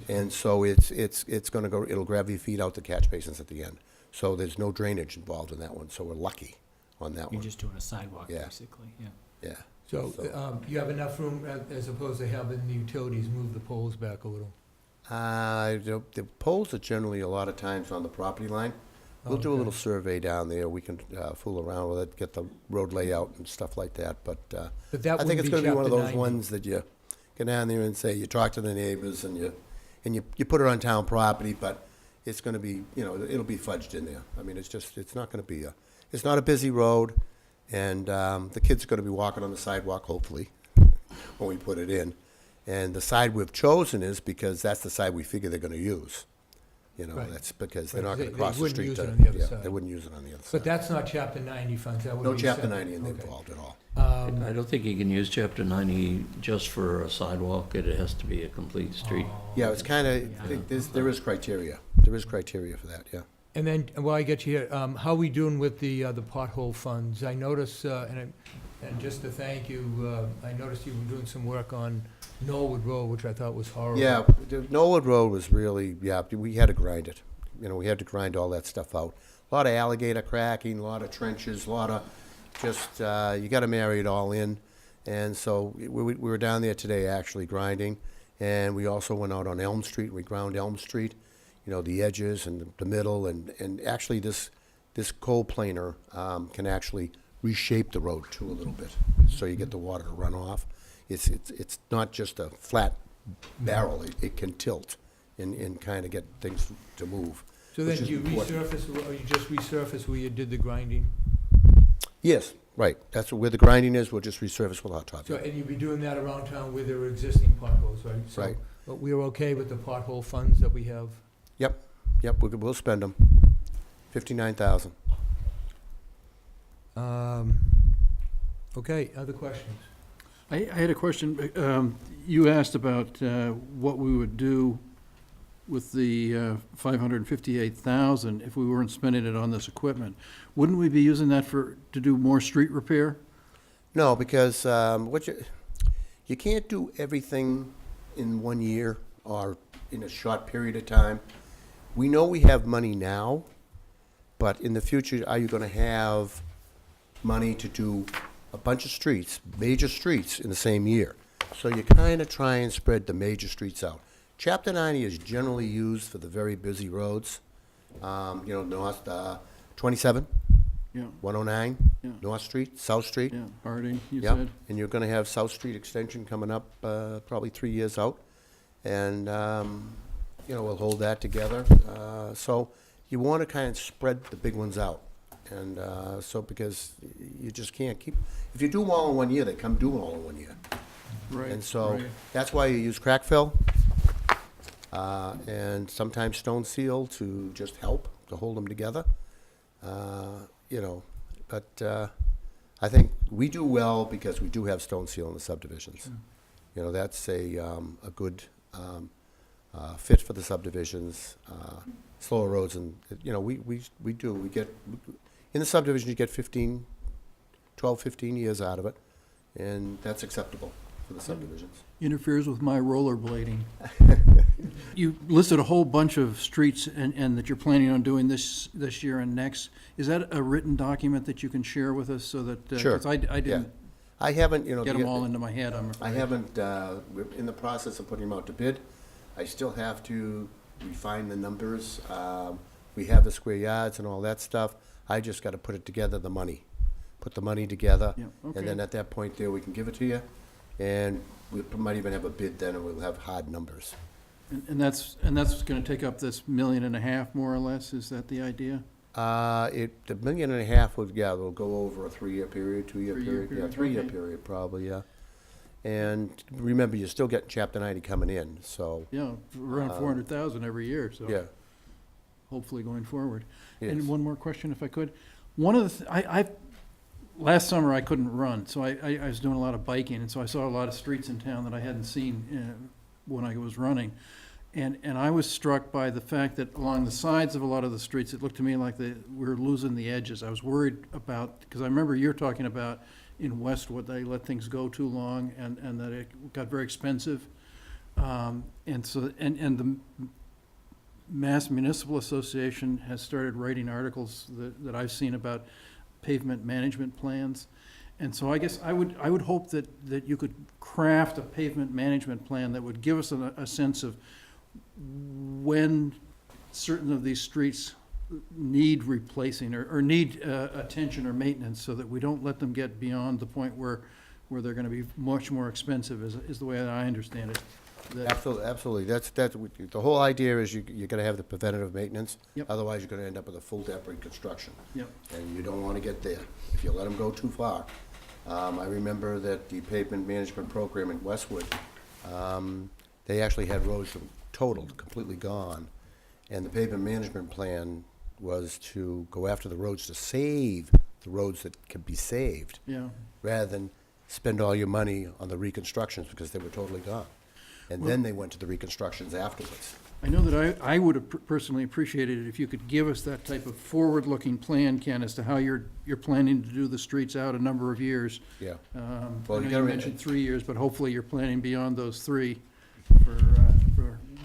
and so it's gonna go, it'll gravity feed out the catch basins at the end. So there's no drainage involved in that one, so we're lucky on that
You're
one.
just doing a sidewalk,
Yeah.
basically, yeah.
Yeah.
So, you have enough room, as opposed to having the utilities move the poles back a little?
The poles are generally a lot of times on the property line. We'll do a little
Okay.
survey down there, we can fool around with it, get the road layout and stuff like that, but
But that
I think
wouldn't
it's
be
gonna be one of
Chapter
those
90.
ones that you go down there and say, you talk to the neighbors and you put it on town property, but it's gonna be, it'll be fudged in there. I mean, it's not gonna be it's not a busy road, and the kids are gonna be walking on the sidewalk, hopefully, when we put it in. And the side we've chosen is because that's the side we figure they're gonna use.
Right.
That's because they're
Right,
not
they-
gonna
they
cross the
wouldn't
street
use
to.
it on the other
yeah,
side.
They wouldn't use it on the other side.
But that's not Chapter 90 funds, that would be.
No Chapter
separate.
90
Okay.
involved at all.
I don't think you can use Chapter 90 just for a sidewalk. It has to be a complete street.
Yeah, it's kinda,
Yeah.
there is criteria. There is criteria for that, yeah.
And then, while I get you here, how are we doing with the pothole funds? I notice, and just to thank you, I noticed you were doing some work on Norwood Road, which I thought was horrible.
Yeah, Knollwood Road was really, we had to grind it. We had to grind all that stuff out. A lot of alligator cracking, a lot of trenches, a lot of just, you gotta marry it all in. And so we were down there today actually grinding, and we also went out on Elm Street, we ground Elm Street, the edges and the middle, and actually this coal planer can actually reshape the road too a little bit, so you get the water to run off. It's not just a flat barrel, it can tilt and kind of get things to move.
So then,
which
do
is
you
important.
resurface, or you just resurface where you did the grinding?
Yes, right, that's where the grinding is, we'll just resurface with hot top.
So, and you'd be doing that around town where there are existing potholes, right? So-
Right.
But we're okay with the pothole funds that we have?
Yep, we'll spend them, 59,000.
Okay, other questions?
I had a question. You asked about what we would do with the 558,000 if we weren't spending it on this equipment. Wouldn't we be using that to do more street repair?
No, because you can't do everything in 1 year or in a short period of time. We know we have money now, but in the future, are you gonna have money to do a bunch of streets, major streets, in the same year? So you kinda try and spread the major streets out. Chapter 90 is generally used for the very busy roads, North 27,
Yeah,
109,
Yeah.
North Street, South Street.
yeah, Harding, you
Yep,
said.
and you're gonna have South Street Extension coming up, probably 3 years out. And, we'll hold that together. So you wanna kind of spread the big ones out. And, because you just can't keep, if you do them all in 1 year, they come due all in 1 year.
Right,
And so,
right.
that's why you use crack fill, and sometimes stone seal to just help, to hold them together. But I think we do well because we do have stone seal in the subdivisions. That's a good fit for the subdivisions, slower roads, and, we do, we get, in the subdivision, you get 12, 15 years out of it, and that's acceptable for the subdivisions.
Interferes with my rollerblading. You listed a whole bunch of streets and that you're planning on doing this year and next. Is that a written document that you can share with us so that?
Sure.
'Cause I didn't
I haven't, you know.
get them all into my head, I'm
I
afraid.
haven't, we're in the process of putting them out to bid. I still have to refine the numbers. We have the square yards and all that stuff. I just gotta put it together, the money. Put the money together.
Yeah,
And
okay.
then at that point there, we can give it to you. And we might even have a bid then, and we'll have hard numbers.
And that's gonna take up this $1.5 million, more or less, is that the idea?
The $1.5 million would, yeah, will go over a 3-year period, 2-year
Three-year
period. Yeah,
period,
3-year
okay.
period, probably, yeah. And remember, you're still getting Chapter 90 coming in, so,
Yeah, around 400,000 every year, so.
yeah.
Hopefully going forward.
Yes.
And one more question, if I could. One of the, last summer I couldn't run, so I was doing a lot of biking, and so I saw a lot of streets in town that I hadn't seen when I was running. And I was struck by the fact that along the sides of a lot of the streets, it looked to me like we're losing the edges. I was worried about, because I remember you're talking about in Westwood, they let things go too long and that it got very expensive. And so, and the Mass Municipal Association has started writing articles that I've seen about pavement management plans. And so I guess I would hope that you could craft a pavement management plan that would give us a sense of when certain of these streets need replacing or need attention or maintenance, so that we don't let them get beyond the point where they're gonna be much more expensive, is the way that I understand it. That-
Absolutely, absolutely. That's, the whole idea is you're gonna have the preventative maintenance.
Yep.
Otherwise, you're gonna end up with a full depth reconstruction.
Yep.
And you don't wanna get there if you let them go too far. I remember that the pavement management program in Westwood, they actually had roads totaled, completely gone. And the pavement management plan was to go after the roads to save the roads that can be saved,
Yeah.
rather than spend all your money on the reconstructions because they were totally gone. And then they went to the reconstructions afterwards.
I know that I would have personally appreciated it if you could give us that type of forward-looking plan, Ken, as to how you're planning to do the streets out a number of years.
Yeah.
I
Well,
know
you
you
gotta-
mentioned 3 years, but hopefully you're planning beyond those 3 for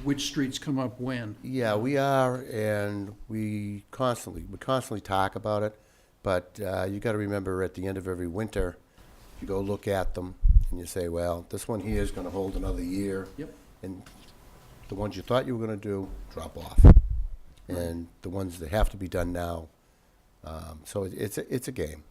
which streets come up when.
Yeah, we are, and we constantly talk about it, but you gotta remember, at the end of every winter, you go look at them, and you say, well, this one here is gonna hold another year.
Yep.
And the ones you thought you were gonna do, drop off. And the ones that have to be done now, so it's a game.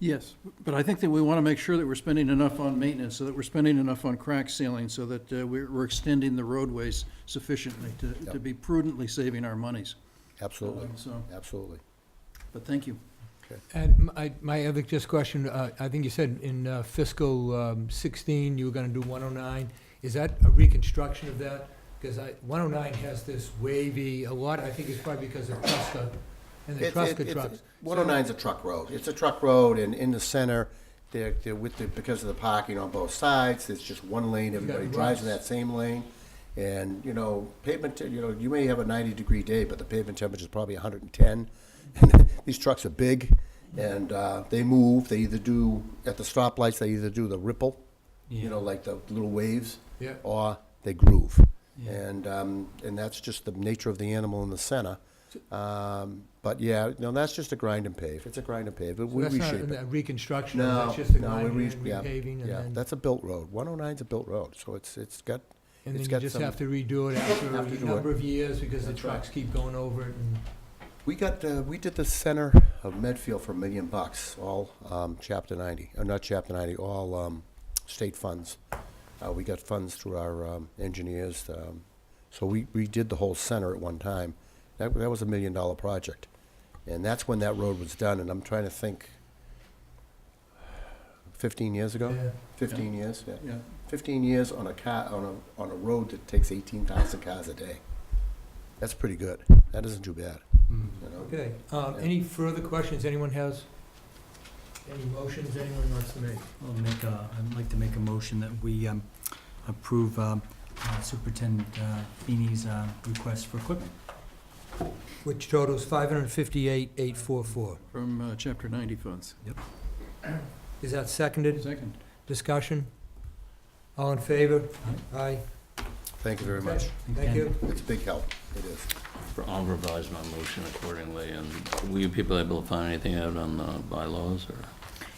Yes, but I think that we want to make sure that we're spending enough on maintenance, so that we're spending enough on crack sealing, so that we're extending the roadways sufficiently to
Yep.
be prudently saving our monies.
Absolutely,
So,
absolutely.
but thank you.
And my other just question, I think you said in fiscal 16, you were gonna do 109. Is that a reconstruction of that? Because 109 has this wavy, a lot, I think it's probably because of Truska, and the Truska trucks.
109's a truck road. It's a truck road, and in the center, they're because of the parking on both sides, there's just one lane,
got
everybody drives in
ruts.
that same lane. And, pavement, you may have a 90-degree day, but the pavement temperature's probably 110. And these trucks are big, and they move. They either do, at the stoplights, they either do the ripple, like the little waves,
Yeah.
or they groove.
Yeah.
And that's just the nature of the animal in the center. But yeah, that's just a grind and pave. It's a grind and pave.
So
We
that's not
reshape it.
a reconstruction,
No,
that's just a
no, we
grinding
re-
and
yeah,
repaving, and
Yeah,
then,
that's a built road. 109's a built road, so it's got,
and then
it's
you
got
just
some-
have to redo it after
Have to
a
do
number of years, because the
That's right.
trucks keep going over it, and
we did the center of Medfield for $1 million, all Chapter 90, not Chapter 90, all state funds. We got funds through our engineers, so we did the whole center at one time. That was $1 million project. And that's when that road was done, and I'm trying to think, 15 years ago?
yeah.
15 years, yeah.
Yeah.
15 years on a road that takes 18,000 cars a day. That's pretty good. That isn't too bad, you know?
Okay, any further questions anyone has? Any motions anyone wants to make?
I'd like to make a motion that we approve Superintendent Feeney's request for equipment.
Which totals $558,844.
From Chapter 90 funds.
Is that seconded?
Second.
Discussion? All in favor? Aye.
Thank you very much.
Thank you.
It's a big help. It is.
I'll revise my motion accordingly, and will you people able to find anything out on the bylaws, or?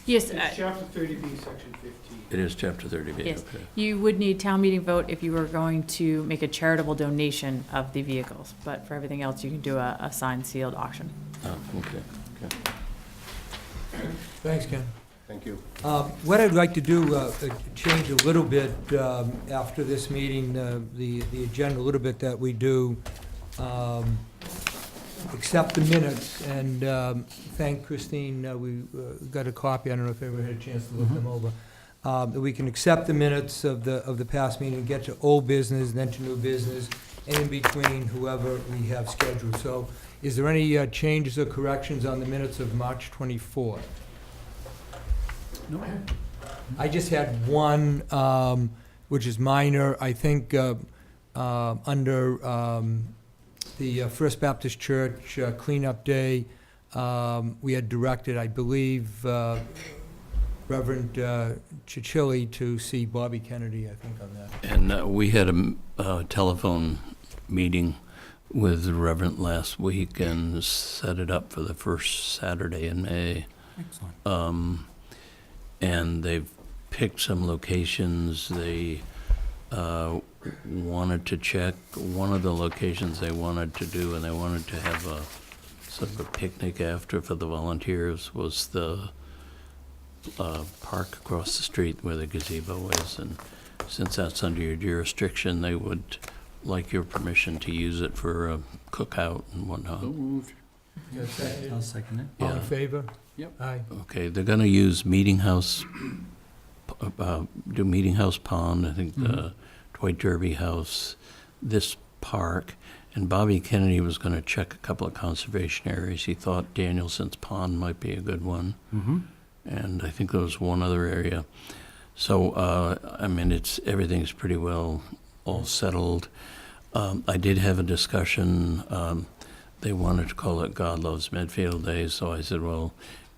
Yes,
It's chapter 30B, section 15.
It is chapter 30B,
yes.
okay.
You would need town meeting vote if you were going to make a charitable donation of the vehicles, but for everything else, you can do a signed sealed auction.
Oh, okay, okay.
Thanks, Ken.
Thank you.
What I'd like to do, change a little bit after this meeting, the agenda a little bit, that we do accept the minutes, and thank Christine, we got a copy, I don't know if everyone had a chance to look them over. That we can accept the minutes of the past meeting, get to old business, then to new business, and in between, whoever we have scheduled. So is there any changes or corrections on the minutes of March 24th?
No.
I just had one, which is minor, I think, under the First Baptist Church cleanup day, we had directed, I believe, Reverend Chichilli to see Bobby Kennedy, I think, on that.
And we had a telephone meeting with the Reverend last week and set it up for the first Saturday in May.
Excellent.
And they've picked some locations. They wanted to check one of the locations they wanted to do, and they wanted to have a sort of a picnic after for the volunteers, was the park across the street where the gazebo is. And since that's under your jurisdiction, they would like your permission to use it for a cookout and whatnot.
So moved.
You got a second?
I'll second it.
All in
Yeah.
favor?
Yep.
Aye.
Okay, they're gonna use Meeting House, do Meeting House Pond, I think the Dwight Derby House, this park, and Bobby Kennedy was gonna check a couple of conservation areas. He thought Danielson's Pond might be a good one,
Mm-hmm.
and I think there was one other area. So, I mean, everything's pretty well all settled. I did have a discussion, they wanted to call it God Loves Medfield Day, so I said, well,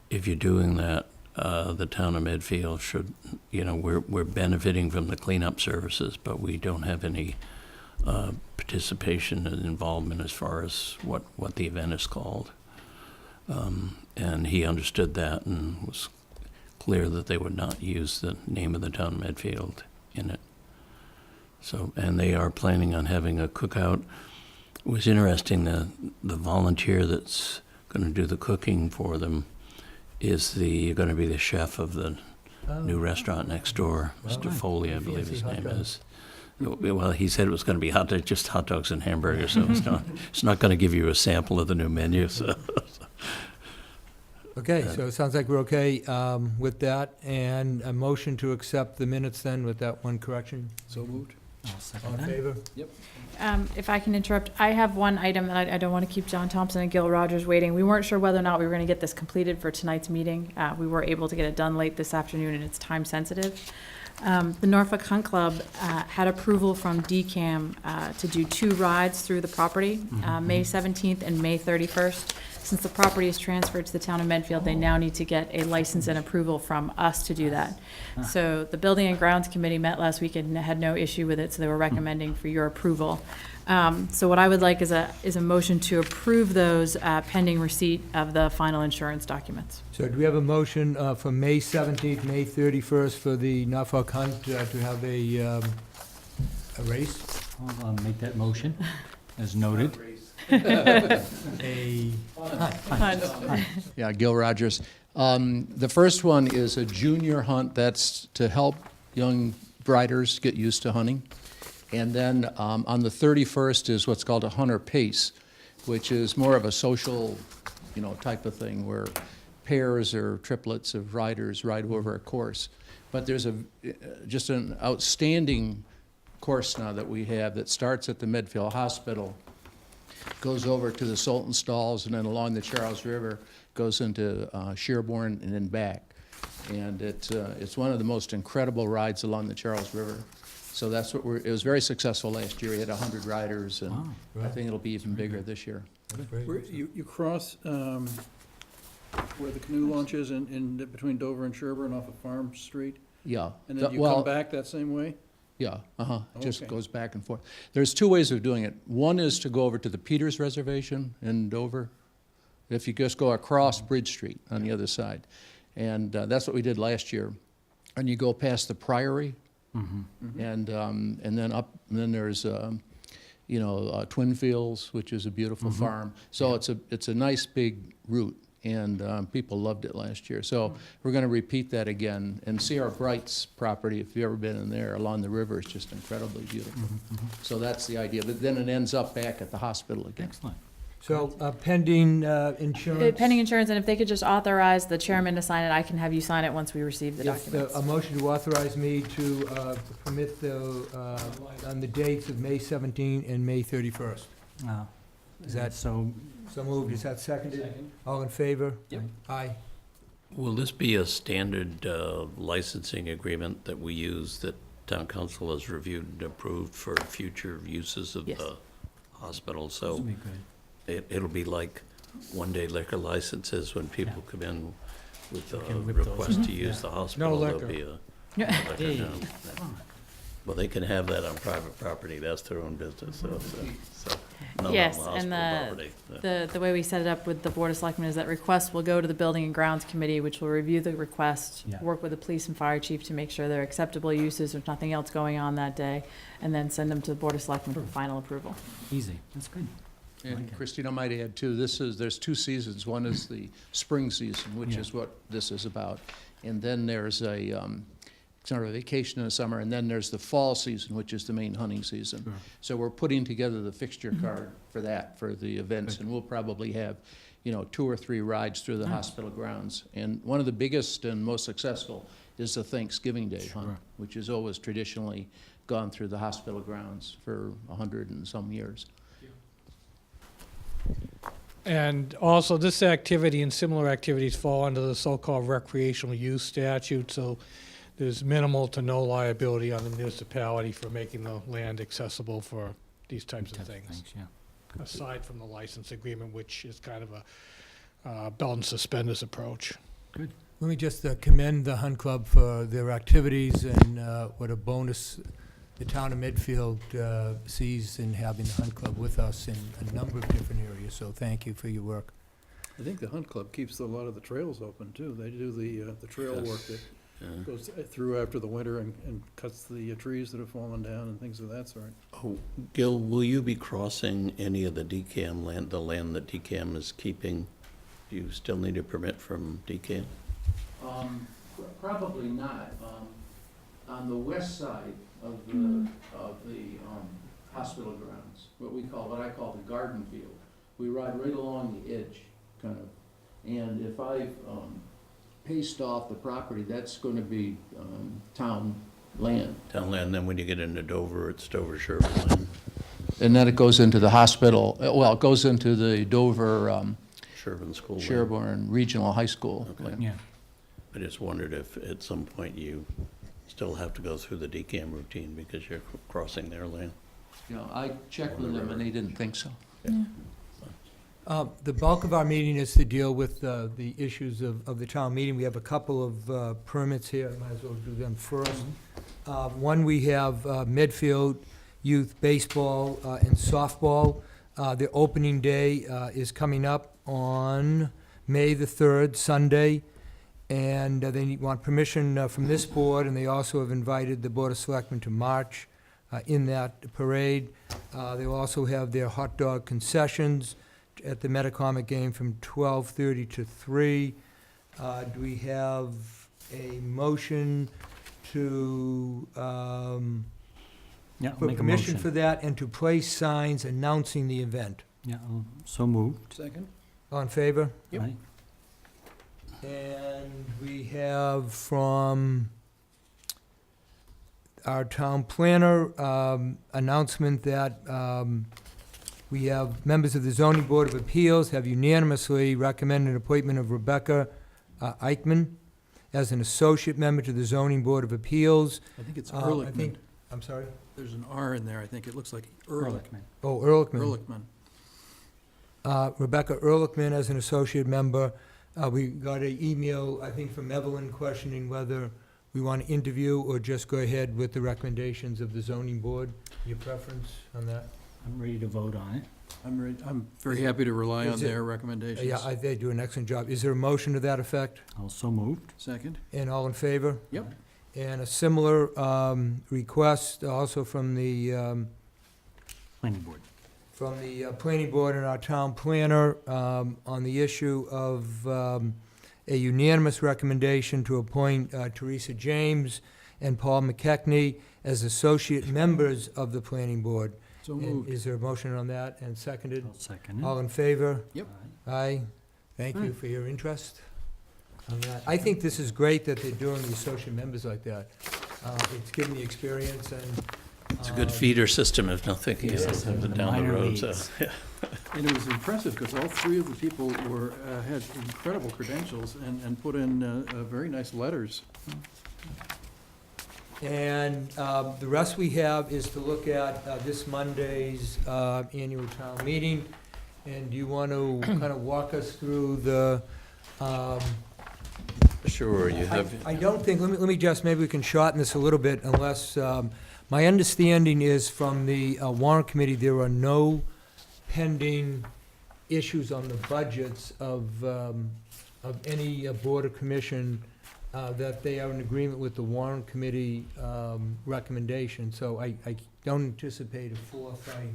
if you're doing that, the town of Medfield should, we're benefiting from the cleanup services, but we don't have any participation and involvement as far as what the event is called. And he understood that and was clear that they would not use the name of the town of Medfield in it. So, and they are planning on having a cookout. It was interesting, the volunteer that's going to do the cooking for them is going to be the chef of the new restaurant next door, Mr. Foley, I believe his name is. Well, he said it was going to be just hot dogs and hamburgers, so it's not going to give you a sample of the new menu. So.
Okay, so it sounds like we're okay with that, and a motion to accept the minutes then with that one correction.
So moved.
I'll
All
second
in
that.
favor?
If I can interrupt, I have one item that I don't want to keep John Thompson and Gil Rogers waiting. We weren't sure whether or not we were going to get this completed for tonight's meeting. We were able to get it done late this afternoon, and it's time sensitive. The Norfolk Hunt Club had approval from DCAM to do 2 rides through the property, May 17th and May 31st. Since the property is transferred to the town of Medfield, they now need to get a license and approval from us to do that. So the Building and Grounds Committee met last week and had no issue with it, so they were recommending for your approval. So what I would like is a motion to approve those pending receipt of the final insurance documents.
So do we have a motion for May 17th, May 31st for the Norfolk Hunt to have a race?
I'll make that motion, as noted.
A hunt.
Yeah, Gil Rogers. The first one is a junior hunt that's to help young riders get used to hunting. And then on the 31st is what's called a hunter pace, which is more of a social, type of thing where pairs or triplets of riders ride over a course. But there's just an outstanding course now that we have that starts at the Medfield Hospital, goes over to the Sultan Stalls, and then along the Charles River, goes into Sherborne and then back. And it's one of the most incredible rides along the Charles River. So that's what it was very successful last year. We had 100 riders, and
Wow.
I think it'll be even bigger this year. You cross where the canoe launch is in between Dover and Sherburne off of Farm Street, Yeah. and then you come back that same way? Yeah, just
Okay.
goes back and forth. There's two ways of doing it. One is to go over to the Peters Reservation in Dover. If you just go across Bridge Street on the other side. And that's what we did last year. And you go past the Priory, and then up, and then there's, Twin Fields, which is a beautiful farm. So it's a nice big route, and people loved it last year. So we're going to repeat that again, and Sierra Bright's property, if you've ever been in there, along the river, is just incredibly beautiful. So that's the idea, but then it ends up back at the hospital again.
Excellent.
So pending insurance?
Pending insurance, and if they could just authorize the chairman to sign it, I can have you sign it once we receive the
If,
documents.
a motion to authorize me to permit on the dates of May 17 and May 31st. Is that
So,
so moved? Is that seconded? All in favor?
Yep.
Aye.
Will this be a standard licensing agreement that we use, that town council has reviewed and approved for future uses of
Yes.
the hospital?
this
So
will be good.
it'll be like one-day liquor licenses when people come in with a
can whip those.
request to use the hospital. There'll
liquor.
be a
Yeah.
liquor,
Hey,
no.
come on.
Well, they can have that on private property, that's their own business, so not on
Yes,
the
and
hospital property.
The way we set it up with the Board of Selectmen is that requests will go to the Building and Grounds Committee, which will review the request,
Yeah.
work with the police and fire chief to make sure they're acceptable uses, there's nothing else going on that day, and then send them to the Board of Selectmen for final approval.
Easy, that's good.
And
Okay.
Christine, I might add too, there's two seasons. One is the spring season, which
Yeah.
is what this is about. And then there's sort of a vacation in the summer, and then there's the fall season, which is the main hunting season.
Sure.
So we're putting together the fixture card for that, for the events, and we'll probably have, 2 or 3 rides through the
Nice.
hospital grounds. And one of the biggest and most successful is the Thanksgiving Day hunt,
Sure.
which has always traditionally gone through the hospital grounds for 100 and some years.
And also, this activity and similar activities fall under the so-called recreational use statute, so there's minimal to no liability on the municipality for making the land accessible for these types of things,
Yeah.
aside from the license agreement, which is kind of a belt and suspenders approach.
Let me just commend the Hunt Club for their activities and what a bonus the town of Medfield sees in having the Hunt Club with us in a number of different areas, so thank you for your work.
I think the Hunt Club keeps a lot of the trails open, too. They do the trail
Yes.
work that
Yeah.
goes through after the winter and cuts the trees that have fallen down and things of that sort.
Oh, Gil, will you be crossing any of the DCAM land, the land that DCAM is keeping? Do you still need a permit from DCAM?
Probably not. On the west side of the hospital grounds, what I call the garden field, we ride right along the edge, kind of. And if I paced off the property, that's going to be town land.
Town land, then when you get into Dover, it's Dover Sherburne land,
And then it goes into the hospital, it goes into the Dover
Sherburne School land.
Sherburne Regional High School.
Okay.
land.
Yeah.
I just wondered if at some point you still have to go through the DCAM routine because you're crossing their land.
I checked with them and they didn't think so.
The bulk of our meeting is to deal with the issues of the town meeting. We have a couple of permits here, I might as well do them first. One, we have Medfield Youth Baseball and Softball. Their opening day is coming up on May the 3rd, Sunday, and they want permission from this board, and they also have invited the Board of Selectmen to march in that parade. They'll also have their hot dog concessions at the Metacomet game from 12:30 to 3. Do we have a motion to,
Yeah, I'll
for
make a
permission
motion.
for that and to place signs announcing the event?
Yeah, so moved.
Second?
All in favor?
Yep.
Aye.
And we have from our town planner, announcement that we have members of the zoning board of appeals have unanimously recommended an appointment of Rebecca Eichman as an associate member to the zoning board of appeals.
I think it's
I
Ehrlichman.
think, I'm sorry?
There's an R in there. I think it looks like Ehrlich.
Ehrlichman.
Oh, Ehrlichman.
Ehrlichman.
Rebecca Ehrlichman as an associate member. We got an email, I think, from Evelyn questioning whether we want to interview or just go ahead with the recommendations of the zoning board? Your preference on that?
I'm ready to vote on it.
I'm very happy to rely on
Is it-
their recommendations.
Yeah, they do an excellent job. Is there a motion to that effect?
Also moved.
Second?
And all in favor?
Yep.
And a similar request also from the
Planning board.
planning board and our town planner on the issue of a unanimous recommendation to appoint Teresa James and Paul McKechnie as associate members of the planning board.
So
And
moved.
is there a motion on that and seconded?
I'll second it.
All in favor?
Yep.
Aye. Thank you for your interest on that. I think this is great that they're doing the associate members like that. It's given the experience and.
It's a good feeder system, if nothing else, down the
Minor
road, so.
leagues.
And it was impressive, because all three of the people had incredible credentials and put in very nice letters.
And the rest we have is to look at this Monday's annual town meeting. And do you want to kind of walk us through the,
Sure, you have,
I don't think, let me just, maybe we can shorten this a little bit unless, my understanding is from the warrant committee, there are no pending issues on the budgets of any board or commission, that they are in agreement with the warrant committee recommendation. So I don't anticipate a full fight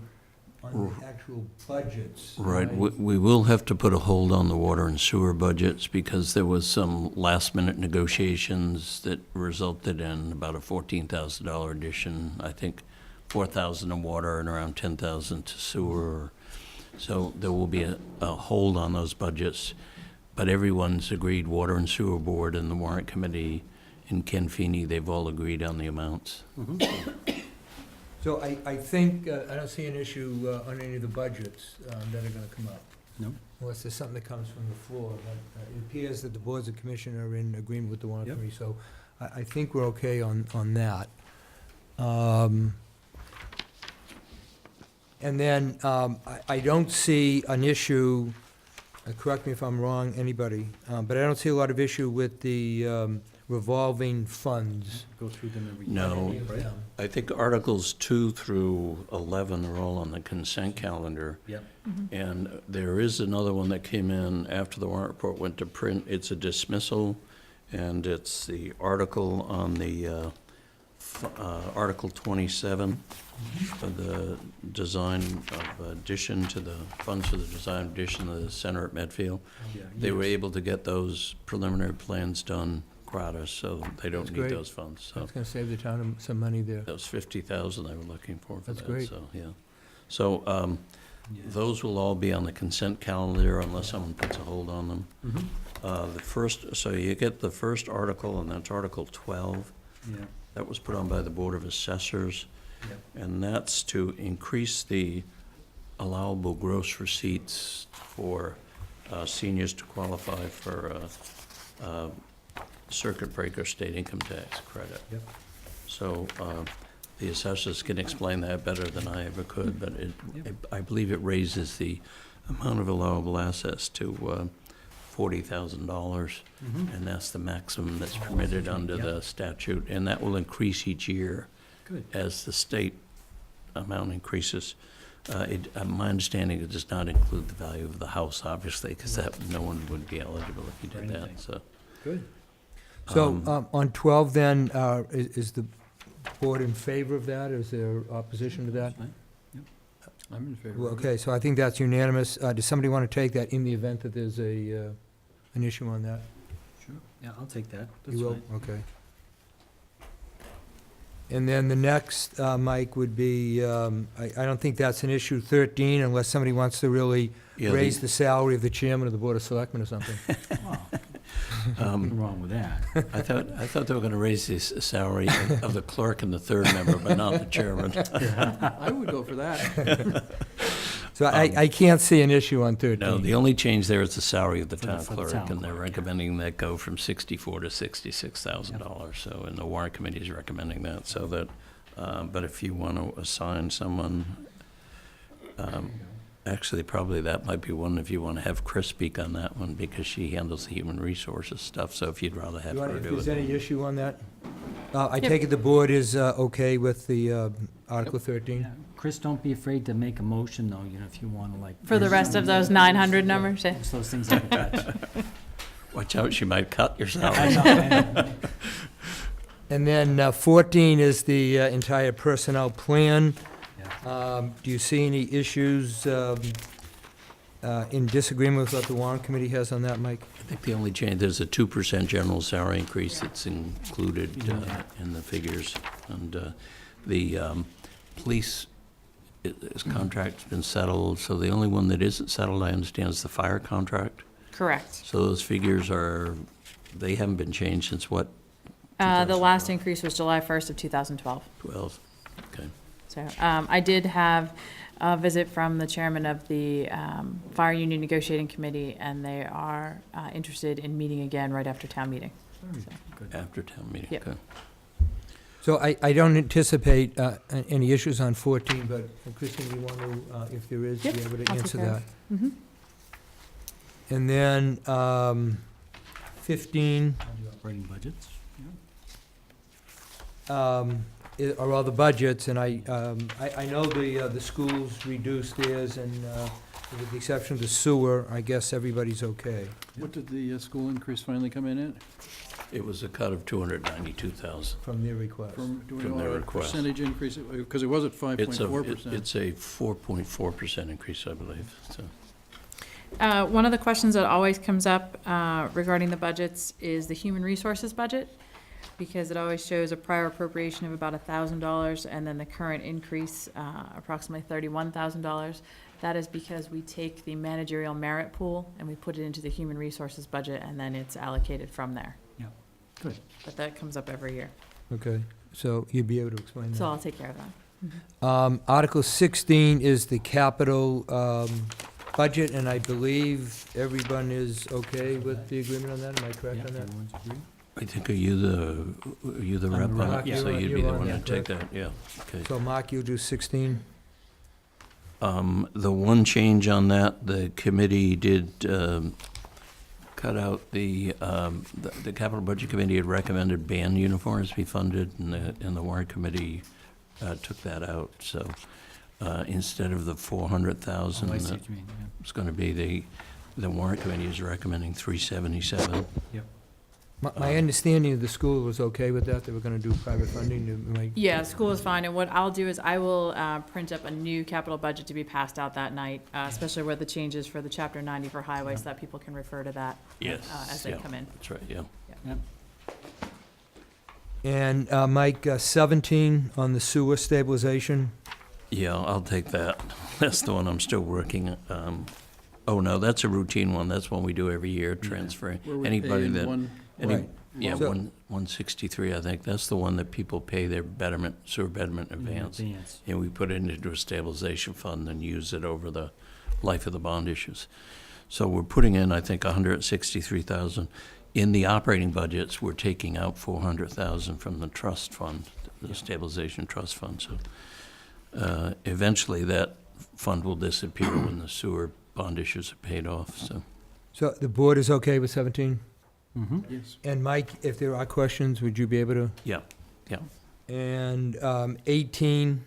on the actual budgets.
right, we will have to put a hold on the water and sewer budgets because there was some last-minute negotiations that resulted in about a $14,000 addition. I think 4,000 in water and around 10,000 to sewer. So there will be a hold on those budgets. But everyone's agreed, Water and Sewer Board and the Warrant Committee and Ken Feeney, they've all agreed on the amounts.
So I think, I don't see an issue on any of the budgets that are gonna come up.
No.
Unless there's something that comes from the floor, but it appears that the boards of commission are in agreement with the warrant
Yep.
committee, so I think we're okay on that. And then, I don't see an issue, correct me if I'm wrong, anybody, but I don't see a lot of issue with the revolving funds.
Go through them every.
No.
Any of
Right.
them.
I think Articles 2 through 11 are all on the consent calendar.
Yep.
And there is another one that came in after the warrant report went to print. It's a dismissal, and it's the article on the, Article 27 for the design of addition to the funds for the design addition of the center at Medfield.
Yeah,
They were
yes.
able to get those preliminary plans done gratis, so they don't
That's
need
great.
those funds, so.
That's gonna save the town some money there.
That was 50,000 they were looking for
That's
that,
great.
so, yeah. So,
Yeah.
those will all be on the consent calendar unless someone puts a hold on them.
Mhm.
The first, so you get the first article, and that's Article 12.
Yeah,
That was put on by the Board of Assessors,
yep.
and that's to increase the allowable gross receipts for seniors to qualify for circuit breaker state income tax credit.
Yep.
So the assessors can explain that better than I ever could, but I believe it raises the amount of allowable assets to $40,000, and that's the maximum that's permitted under the statute, and that will increase each year
Good.
as the state amount increases. My understanding, it does not include the value of the house, obviously, because that, no one would be eligible if you
For
did
anything.
that, so.
Good.
So, on 12 then, is the board in favor of that? Is there opposition to that?
Fine.
I'm in favor
Well,
of it.
okay, so I think that's unanimous. Does somebody want to take that in the event that there's an issue on that?
Sure. Yeah, I'll take that. That's
You will?
fine.
Okay. And then the next, Mike, would be, I don't think that's an issue, 13, unless somebody wants to really
Yeah,
raise the salary of the chairman of the Board of Selectmen or something.
Wow, nothing wrong with that.
I thought they were going to raise the salary of the clerk and the third member, but not the chairman.
I would go for that.
So I can't see an issue on 13.
No, the only change there is the salary of the town
for the
clerk,
town
and they're
clerk, yeah.
recommending that go from $64,000 to $66,000. So, and the warrant committee is recommending that, so that, but if you want to assign someone, Actually, probably that might be one if you want to have Chris speak on that one, because she handles the human resources stuff, so if you'd rather have her
If
do
there's
it.
any issue on that? I
Yep.
take it the board is okay with the Article 13?
Yeah. Chris, don't be afraid to make a motion, though, if you want to, like.
For the rest of those 900 numbers, yeah.
Just those things like that.
Watch out, she might cut yourself.
I know.
And then 14 is the entire personnel plan.
Yeah.
Do you see any issues in disagreement with what the warrant committee has on that, Mike?
I think the only change, there's a 2% general salary increase that's included in the figures. And the police, his contract's been settled, so the only one that isn't settled, I understand, is the fire contract.
Correct.
So those figures they haven't been changed since what?
The last increase was July 1st of 2012.
12, okay.
So I did have a visit from the chairman of the Fire Union Negotiating Committee, and they are interested in meeting again right after town meeting.
After town meeting,
Yep.
okay.
So I don't anticipate any issues on 14, but Christine, you want to, if there is, be
Yep,
able to
I'll take
answer
care
that?
of Mhm.
And then 15
Operating budgets.
are all the budgets, and I know the schools reduced theirs, and with the exception of the sewer, I guess everybody's okay
What did the school increase finally come in at?
It was a cut of 292,000.
from their request.
Do we
From
know
their
a
request.
percentage increase? Because it was at 5.4%.
It's a 4.4% increase, I believe, so.
One of the questions that always comes up regarding the budgets is the human resources budget, because it always shows a prior appropriation of about $1,000, and then the current increase, approximately $31,000. That is because we take the managerial merit pool and we put it into the human resources budget, and then it's allocated from there.
Good.
But that comes up every year,
Okay, so you'd be able to explain
so
that.
I'll take care of that.
Article 16 is the capital budget, and I believe everyone is okay with the agreement on that, am I correct on that?
Everyone's agreed?
I think, are you the rep
the
on
rep,
it?
yeah.
So you'd be
You're
the
on
one to
that,
take that, yeah, okay.
So Mark, you'll do 16?
The one change on that, the committee did cut out the capital budget committee had recommended band uniforms be funded, and the warrant committee took that out, so instead of the 400,000,
Oh, I see what you mean, yeah.
it's gonna be the warrant committee is recommending 377.
My understanding of the school was okay with that, they were gonna do private funding, am I-
Yeah, school is fine, and what I'll do is I will print up a new capital budget to be passed out that night, especially with the changes for the Chapter 90 for highway, so that people can refer to that
Yes,
as they
yeah.
come in.
That's right, yeah.
And Mike, 17 on the sewer stabilization?
Yeah, I'll take that. That's the one I'm still working. Oh, no, that's a routine one. That's one we do every year, transferring.
Where we
Anybody
pay in
that,
one-
Right.
yeah,
So-
163, I think. That's the one that people pay their sewer betterment advance.
Advance.
And we put it into a stabilization fund and use it over the life of the bond issues. So we're putting in, I think, 163,000. In the operating budgets, we're taking out 400,000 from the trust fund, the stabilization trust fund. So eventually, that fund will disappear when the sewer bond issues are paid off, so.
So the board is okay with 17?
Mm-hmm.
Yes.
And Mike, if there are questions, would you be able to?
Yeah.
And 18,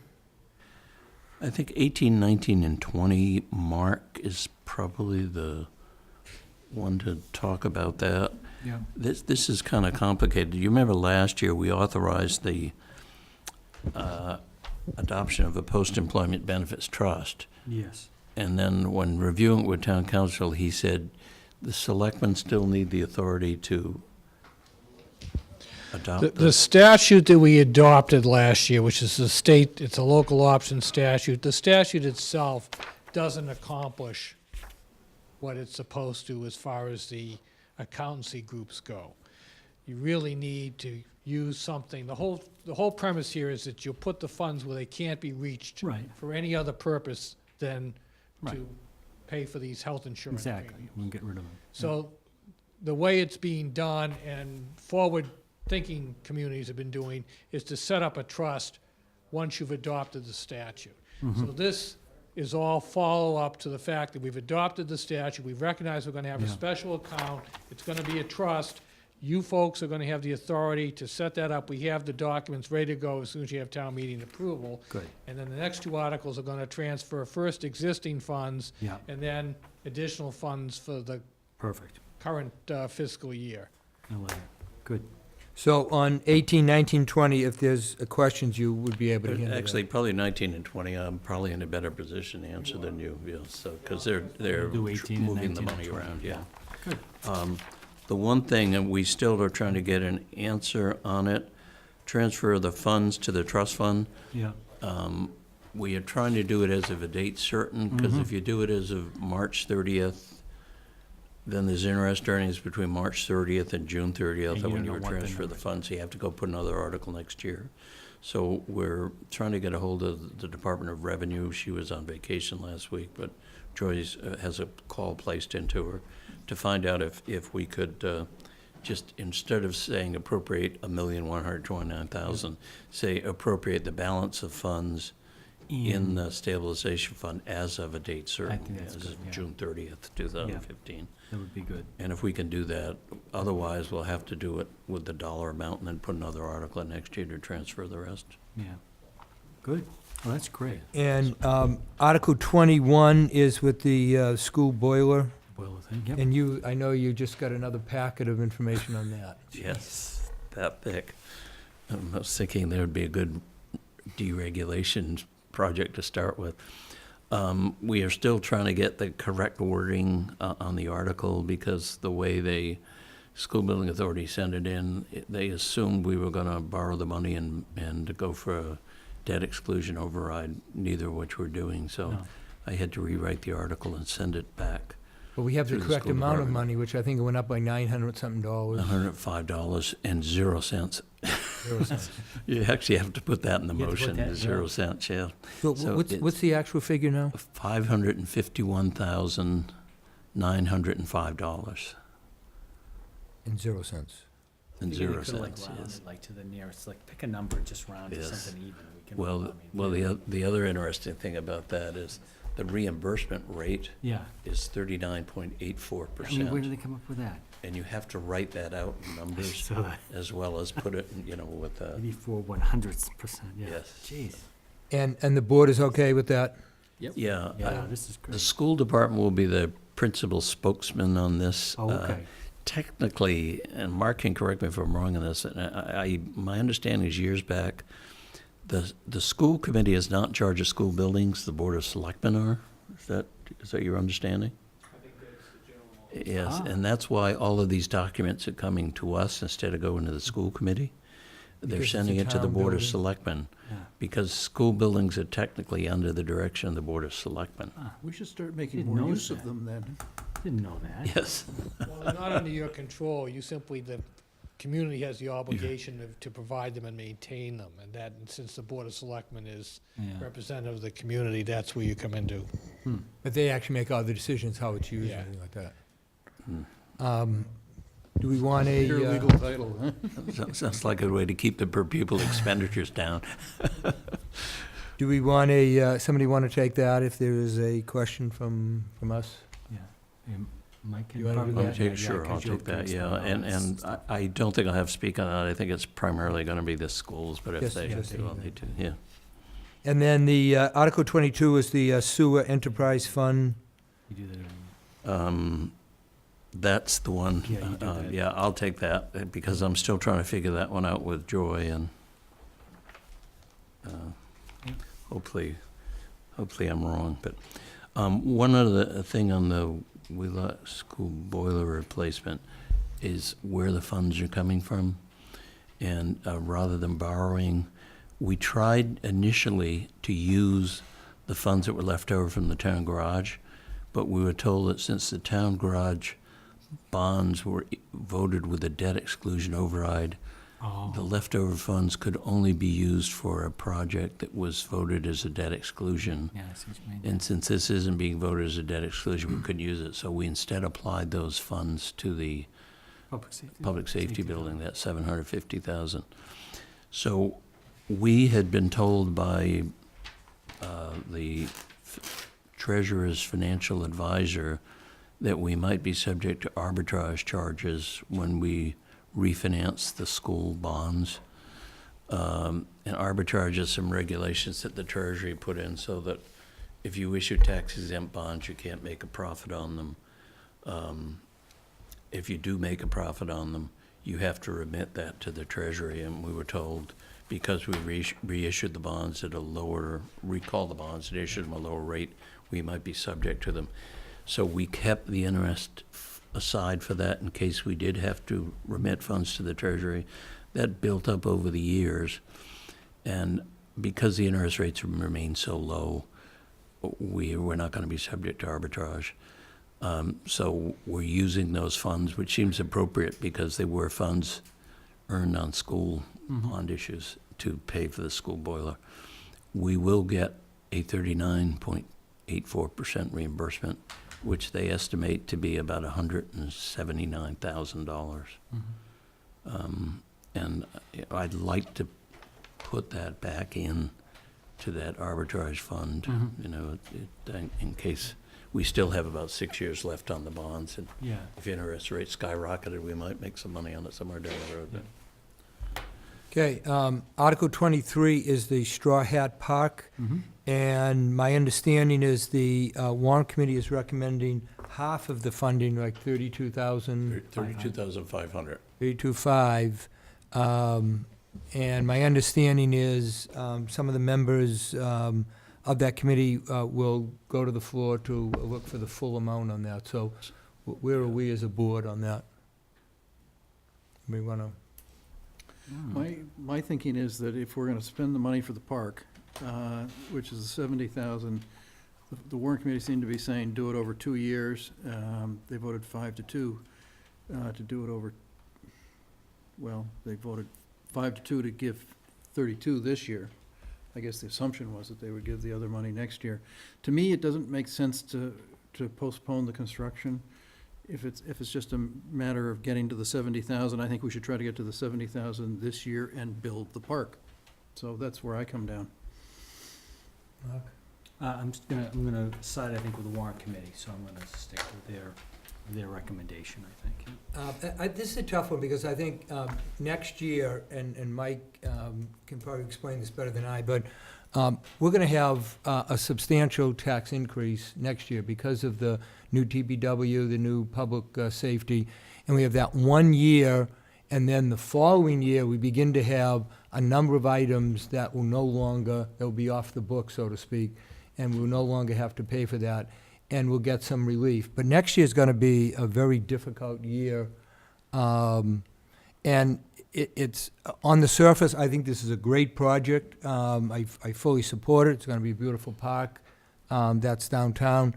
I think 18, 19, and 20, Mark is probably the one to talk about that.
Yeah.
This is kind of complicated. You remember last year, we authorized the adoption of a post-employment benefits trust.
Yes.
And then when reviewing it with town council, he said, the selectmen still need the authority to adopt
The statute that we adopted last year, which is it's a local option statute, the statute itself doesn't accomplish what it's supposed to as far as the accountancy groups go. You really need to use something, the whole premise here is that you'll put the funds where they can't be reached
Right.
for any other purpose than
Right.
to pay for these health insurance
Exactly.
premiums.
We'll get rid of them.
So the way it's being done and forward-thinking communities have been doing is to set up a trust once you've adopted the statute. So this is all follow-up to the fact that we've adopted the statute, we've recognized we're gonna have a
Yeah.
special account, it's gonna be a trust. You folks are gonna have the authority to set that up. We have the documents ready to go as soon as you have town meeting approval.
Good,
And then the next two articles are gonna transfer first existing funds
yeah,
and then additional funds for the
perfect.
current fiscal year.
I like it. Good.
So on 18, 19, 20, if there's questions, you would be able to handle that.
Actually, probably 19 and 20, I'm probably in a better position to answer than you, yeah, so, because they're
Do 18 and
moving the
19 and
money
20,
around, yeah.
Good.
The one thing, and we still are trying to get an answer on it, transfer of the funds to the trust fund.
Yeah,
We are trying to do it as of a date certain, because
Mm-hmm.
if you do it as of March 30th, then there's interest earnings between March 30th and June 30th,
And you
when
don't
you
know what the
transfer the
number-
funds, you have to go put another article next year. So we're trying to get a hold of the Department of Revenue. She was on vacation last week, but Joyce has a call placed into her to find out if we could just, instead of saying appropriate $1,129,000, say appropriate the balance of funds in the stabilization fund as of a date certain,
think that's
as
good,
of
yeah.
June 30th, 2015.
that would be good.
And if we can do that, otherwise we'll have to do it with the dollar amount and then put another article in next year to transfer the rest.
Yeah. Good. Well, that's great.
And Article 21 is with the school boiler.
Boiler thing, yep.
And you, I know you just got another packet of information on that.
Yes, that thick. I was thinking there would be a good deregulation project to start with. We are still trying to get the correct wording on the article, because the way School Building Authority sent it in, they assumed we were gonna borrow the money and go for a debt exclusion override, neither of which we're doing, so
No.
I had to rewrite the article and send it back.
But we have the
Through the
correct
school
amount of
department.
money, which I think it went up by $900-something.
$105.00. You actually have to put that in the
You have to put
motion,
that, yeah.
0 cents, yeah.
So
So
what's
it's-
what's the actual figure now?
$551,905
In 0 cents.
and
Figure
0
you could've,
cents,
rounded,
yes.
like to the nearest, like pick a number, just round to
Yes.
something even. We can,
Well, the other interesting thing about that is the reimbursement rate
Yeah.
is 39.84%.
I mean, where did they come up with that?
And you have to write that out in numbers
So that,
as well as put it, with,
84/100%, yeah.
yes.
Jeez.
And the board is okay with that?
Yeah.
Yeah, this is
The
great.
school department will be the principal spokesman on this.
Oh, okay.
Technically, and Mark can correct me if I'm wrong on this, and my understanding is years back, the school committee is not in charge of school buildings, the Board of Selectmen are. Is that your understanding? Yes,
Ah.
and that's why all of these documents are coming to us instead of going to the school committee. They're
Because it's a
sending it to the
town
Board of
building?
Selectmen,
Yeah.
because school buildings are technically under the direction of the Board of Selectmen.
We should start making
Didn't
more
know
use
that.
of them then.
Didn't know that.
Yes.
Well, they're not under your control, you simply, the community has the obligation to provide them and maintain them, and that, and since the Board of Selectmen is
Yeah.
representative of the community, that's where you come into.
But they actually make all the decisions, how it's used,
Yeah.
and everything like that.
Hmm.
Do we want
Your
a,
legal title, huh?
Sounds like a way to keep the per pupil expenditures down.
do we want somebody want to take that if there is a question from us?
Yeah. Mike can
You wanna do
probably.
that?
Okay, sure, I'll take that, yeah, and I don't think I'll have to speak on that, I think it's primarily gonna be the schools, but if
Yes,
they
yes,
do, I'll
yeah.
need to, yeah.
And then the Article 22 is the sewer enterprise fund.
You do that.
That's the one,
Yeah, you do that.
yeah, I'll take that, because I'm still trying to figure that one out with Joy, and hopefully I'm wrong, but, one other thing on the Wheelock School boiler replacement is where the funds are coming from, and rather than borrowing, we tried initially to use the funds that were left over from the town garage, but we were told that since the town garage bonds were voted with a debt exclusion override,
Oh,
the leftover funds could only be used for a project that was voted as a debt exclusion.
yeah, I see what you mean.
And since this isn't being voted as a debt exclusion, we couldn't use it, so we instead applied those funds to the public safety building, that $750,000. So we had been told by the treasurer's financial advisor that we might be subject to arbitrage charges when we refinance the school bonds. And arbitrage is some regulations that the Treasury put in so that if you issue tax-exempt bonds, you can't make a profit on them. If you do make a profit on them, you have to remit that to the Treasury, and we were told, because we reissued the bonds at a lower, recall the bonds and issued them a lower rate, we might be subject to them. So we kept the interest aside for that in case we did have to remit funds to the Treasury. That built up over the years, and because the interest rates remain so low, we're not going to be subject to arbitrage. So we're using those funds, which seems appropriate because they were funds earned on school bond issues to pay for the school boiler. We will get a 39.84% reimbursement, which they estimate to be about $179,000. And I'd like to put that back in to that arbitrage fund, you know, in case we still have about 6 years left on the bonds. And
Yeah.
if interest rates skyrocketed, we might make some money on it somewhere down the road.
Okay, Article 23 is the Straw Hat Park, and my understanding is the warrant committee is recommending half of the funding, like 32,000.
32,500.
32.5. And my understanding is some of the members of that committee will go to the floor to look for the full amount on that. So where are we as a board on that? We want to,
My thinking is that if we're gonna spend the money for the park, which is the 70,000, the warrant committee seemed to be saying do it over 2 years. They voted 5-2 to do it over, well, they voted 5-2 to give 32 this year. I guess the assumption was that they would give the other money next year. To me, it doesn't make sense to postpone the construction. If it's just a matter of getting to the 70,000, I think we should try to get to the 70,000 this year and build the park. So that's where I come down.
Mark?
I'm gonna side, I think, with the warrant committee, so I'm gonna stick with their recommendation, I think.
This is a tough one, because I think next year, and Mike can probably explain this better than I, but we're going to have a substantial tax increase next year because of the new TPW, the new public safety, and we have that 1 year, and then the following year, we begin to have a number of items that will no longer, that will be off the book, so to speak, and we'll no longer have to pay for that, and we'll get some relief. But next year's going to be a very difficult year, and it's, on the surface, I think this is a great project. I fully support it. It's going to be a beautiful park that's downtown.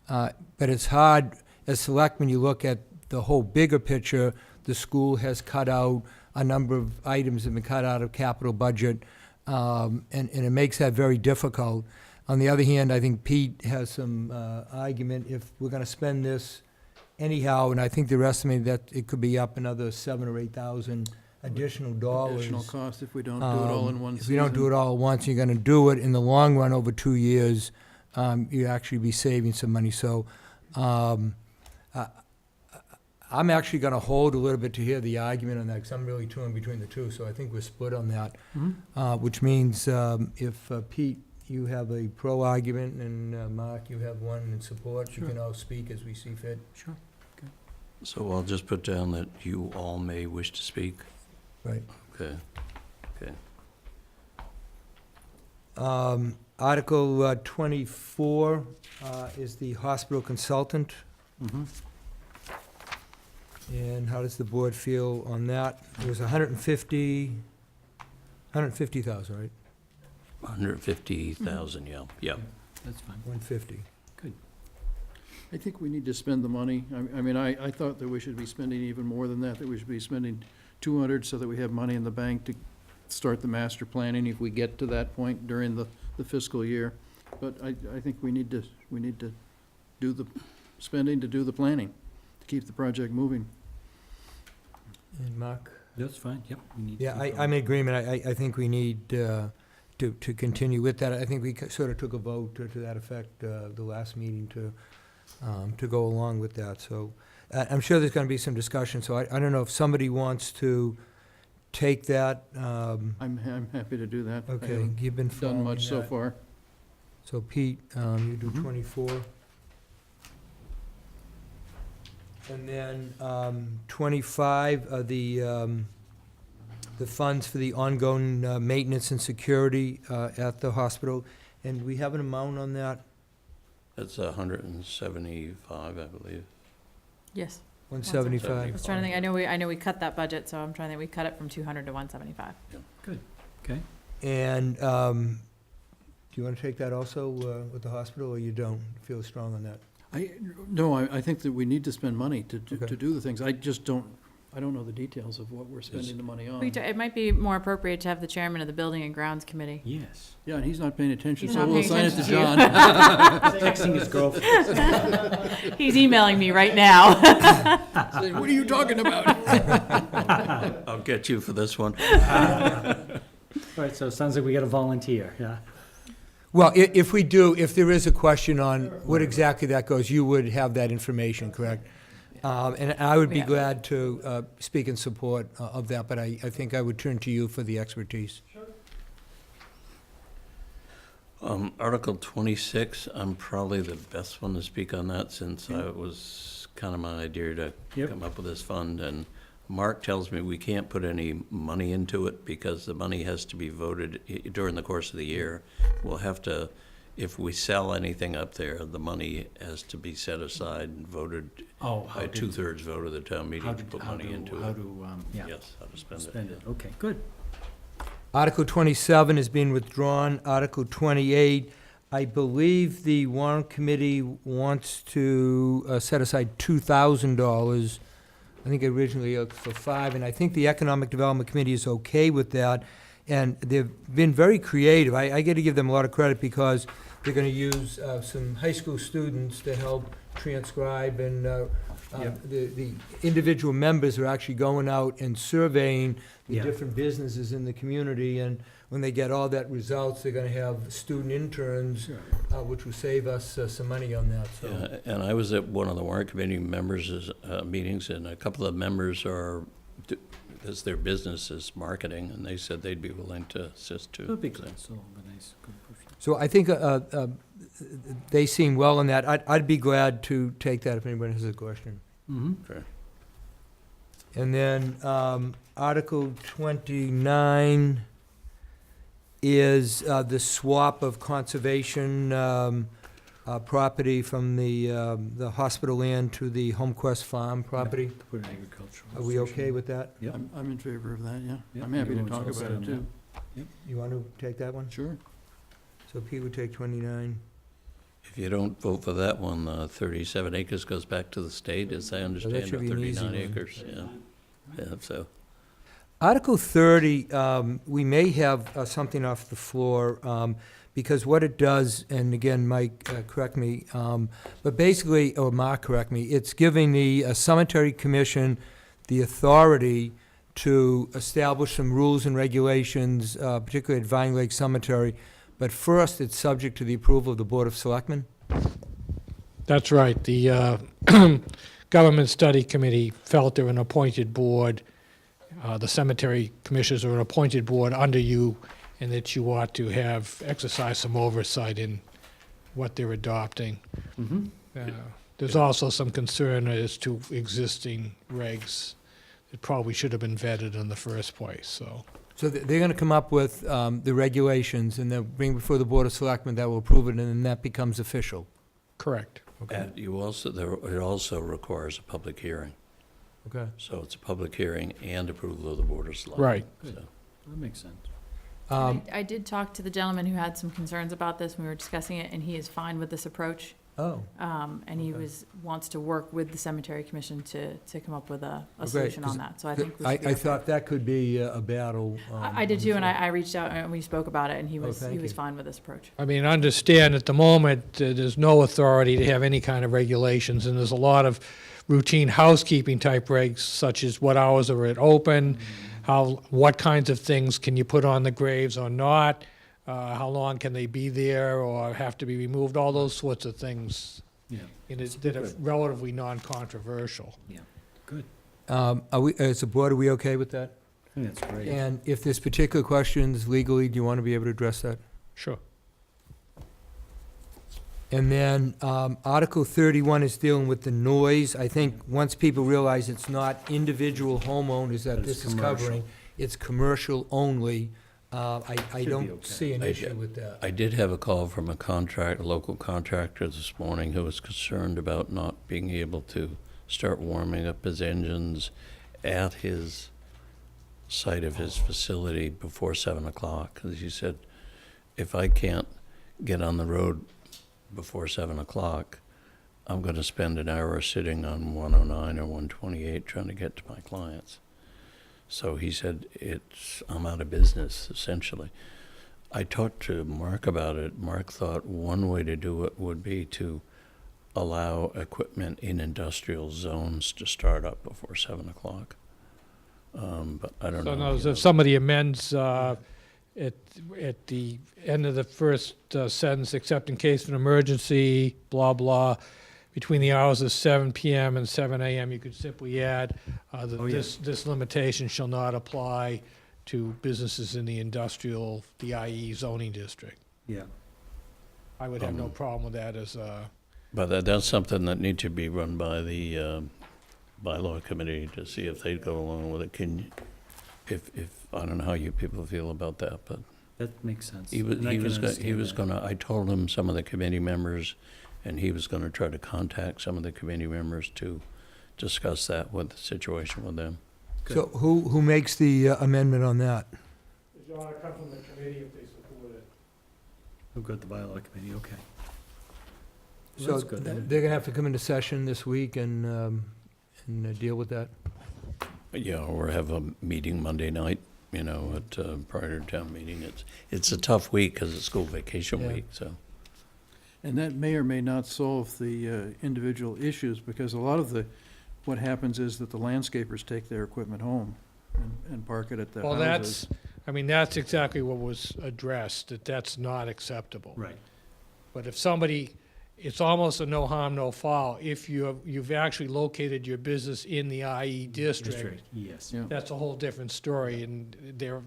But it's hard, as selectmen, you look at the whole bigger picture. The school has cut out, a number of items have been cut out of capital budget, and it makes that very difficult. On the other hand, I think Pete has some argument, if we're going to spend this anyhow, and I think they're estimating that it could be up another $7,000 or $8,000 additional dollars.
Additional cost if we don't do it all in one season.
If we don't do it all at once, you're going to do it in the long run over 2 years, you actually be saving some money. So I'm actually going to hold a little bit to hear the argument on that, because I'm really torn between the two. So I think we're split on that, which means if Pete, you have a pro argument, and Mark, you have one in support, you
Sure.
can all speak as we see fit.
Sure.
So I'll just put down that you all may wish to speak.
Right.
Okay. Okay.
Article 24 is the hospital consultant. And how does the board feel on that? It was 150,000, right?
150,000, yeah.
That's fine.
150.
I think we need to spend the money. I mean, I thought that we should be spending even more than that we should be spending 200 so that we have money in the bank to start the master planning if we get to that point during the fiscal year. But I think we need to do the spending to do the planning, to keep the project moving.
And Mark?
That's fine, yep. we need to
Yeah,
keep
I'm
going.
in agreement. I think we need to to continue with that. I think we sort of took a vote to that effect, the last meeting to go along with that, so. I'm sure there's gonna be some discussion, so I don't know if somebody wants to take that,
I'm happy to do that. I
okay,
haven't
you've been
done
following
much so
that.
far.
So Pete, you do
Mhm.
24. And then 25 are the funds for the ongoing maintenance and security at the hospital. And we have an amount on that,
That's 175, I believe.
Yes.
175?
I was trying to think, I know we cut that budget, so I'm trying to think, we cut it from 200 to 175.
Okay.
And do you want to take that also with the hospital, or you don't feel strong on that?
No, I think that we need to spend money to
Okay.
do the things. I just don't know the details of what we're spending the money on.
It might be more appropriate to have the chairman of the Building and Grounds Committee.
Yes.
Yeah, and he's not paying attention,
He's
so
not
we'll
paying
assign it to
attention
John.
Texting his girlfriend.
He's emailing me right now.
Saying, what are you talking about?
I'll get you for this one.
All right, so it sounds like we got a volunteer, yeah?
Well, if we do, if there is a question on what exactly that goes, you would have that information, correct? And I would be
Yeah.
glad to speak in support of that, but I think I would turn to you for the expertise.
Article 26, I'm probably the best one to speak on that, since it was kind of my idea to
Yep.
come up with this fund, and Mark tells me we can't put any money into it because the money has to be voted during the course of the year. We'll have to, if we sell anything up there, the money has to be set aside and voted
Oh, how
by
to,
two-thirds vote of the town meeting to put money into
how
it.
to, yeah,
Yes, how to spend it.
spend it, okay, good.
Article 27 is being withdrawn. Article 28, I believe the warrant committee wants to set aside $2,000. I think originally for $5,000, and I think the Economic Development Committee is okay with that. And they've been very creative. I got to give them a lot of credit, because they're going to use some high school students to help transcribe, and the individual members are actually going out and surveying the
Yeah.
different businesses in the community, and when they get all that results, they're going to have student interns, which will save us some money on that, so.
Yeah, and I was at one of the warrant committee members' meetings, and a couple of members are, because their business is marketing, and they said they'd be willing to assist too.
That'll be good, so, a nice, good person.
So I think they seem well on that. I'd be glad to take that if anybody has a question.
Mm-hmm.
Okay.
And then Article 29 is the swap of conservation property from the hospital land to the HomeQuest Farm property.
Put an agricultural.
Are we okay with that?
Yep.
I'm in favor of that, yeah.
Yep,
I'm happy to
everyone's
talk
all
about
set
it,
on
too.
You want to take that one?
Sure.
So Pete would take 29.
If you don't vote for that one, 37 acres goes back to the state, as I understand,
should
or
be an easy
39
one.
acres, yeah. Yeah, so,
Article 30, we may have something off the floor, because what it does, and again, Mike, correct me, but basically, or Mark, correct me, it's giving the Cemetery Commission the authority to establish some rules and regulations, particularly at Vine Lake Cemetery, but first, it's subject to the approval of the Board of Selectmen.
That's right. The Government Study Committee felt they're an appointed board. The cemetery commissioners are an appointed board under you, and that you ought to have, exercise some oversight in what they're adopting.
Mm-hmm.
There's also some concern as to existing regs that probably should have been vetted in the first place, so.
So they're going to come up with the regulations, and they'll bring before the Board of Selectmen that will approve it, and then that becomes official.
Correct.
and you also, it also requires a public hearing.
Okay.
So it's a public hearing and approval of the Board of Selectmen.
Right.
So,
That makes sense.
I did talk to the gentleman who had some concerns about this when we were discussing it, and he is fine with this approach.
Oh,
And he
Okay.
wants to work with the cemetery commission to come up with a
great,
solution
'cause
on that, so I think we should be
I
okay.
thought that could be a battle.
I did too, and I reached out and we spoke about it, and he
Oh,
was
thank you.
fine with this approach.
I mean, understand at the moment, there's no authority to have any kind of regulations, and there's a lot of routine housekeeping type regs, such as what hours are it open, what kinds of things can you put on the graves or not. how long can they be there or have to be removed, all those sorts of things.
Yeah,
And it's that are relatively non-controversial.
yeah, good.
Are we, as a board, are we okay with that?
I think that's great.
And if there's particular questions legally, do you want to be able to address that?
Sure.
And then Article 31 is dealing with the noise. I think once people realize it's not individual homeowners that
But
this
it's
is
commercial.
covering, it's commercial only, I
Should be
don't
okay.
see an
I
issue
get-
with that.
I did have a call from a local contractor this morning who was concerned about not being able to start warming up his engines at his site of his facility before 7 o'clock. Because he said, if I can't get on the road before 7 o'clock, I'm going to spend an hour sitting on 109 or 128 trying to get to my clients. So he said, I'm out of business, essentially. I talked to Mark about it. Mark thought one way to do it would be to allow equipment in industrial zones to start up before 7 o'clock. But I don't
So
know.
now, if somebody amends at the end of the first sentence, except in case of an emergency, blah, blah, between the hours of 7 PM and 7 AM, you could simply add that
Oh, yeah.
this limitation shall not apply to businesses in the industrial, the IE zoning district.
Yeah,
I would have no problem with that as a,
But that's something that needs to be run by the bylaw committee to see if they'd go along with it. If I don't know how you people feel about that, but
that makes sense.
he was,
And I can understand that.
gonna, I told him some of the committee members, and he was gonna try to contact some of the committee members to discuss that with the situation with them.
So who makes the amendment on that?
it ought to come from the committee if they support it.
We've got the bylaw committee, okay. Well,
So
that's good.
they're gonna have to come into session this week and deal with that?
Yeah, or have a meeting Monday night, at prior to town meeting. It's a tough week because it's school vacation
Yeah.
week, so.
And that may or may not solve the individual issues, because a lot of what happens is that the landscapers take their equipment home and park it at their
Well,
houses.
that's exactly what was addressed, that's not acceptable.
Right,
But if somebody, it's almost a no harm, no foul. If you've actually located your business in the IE district,
yes.
Yeah.
that's a whole different story, and they're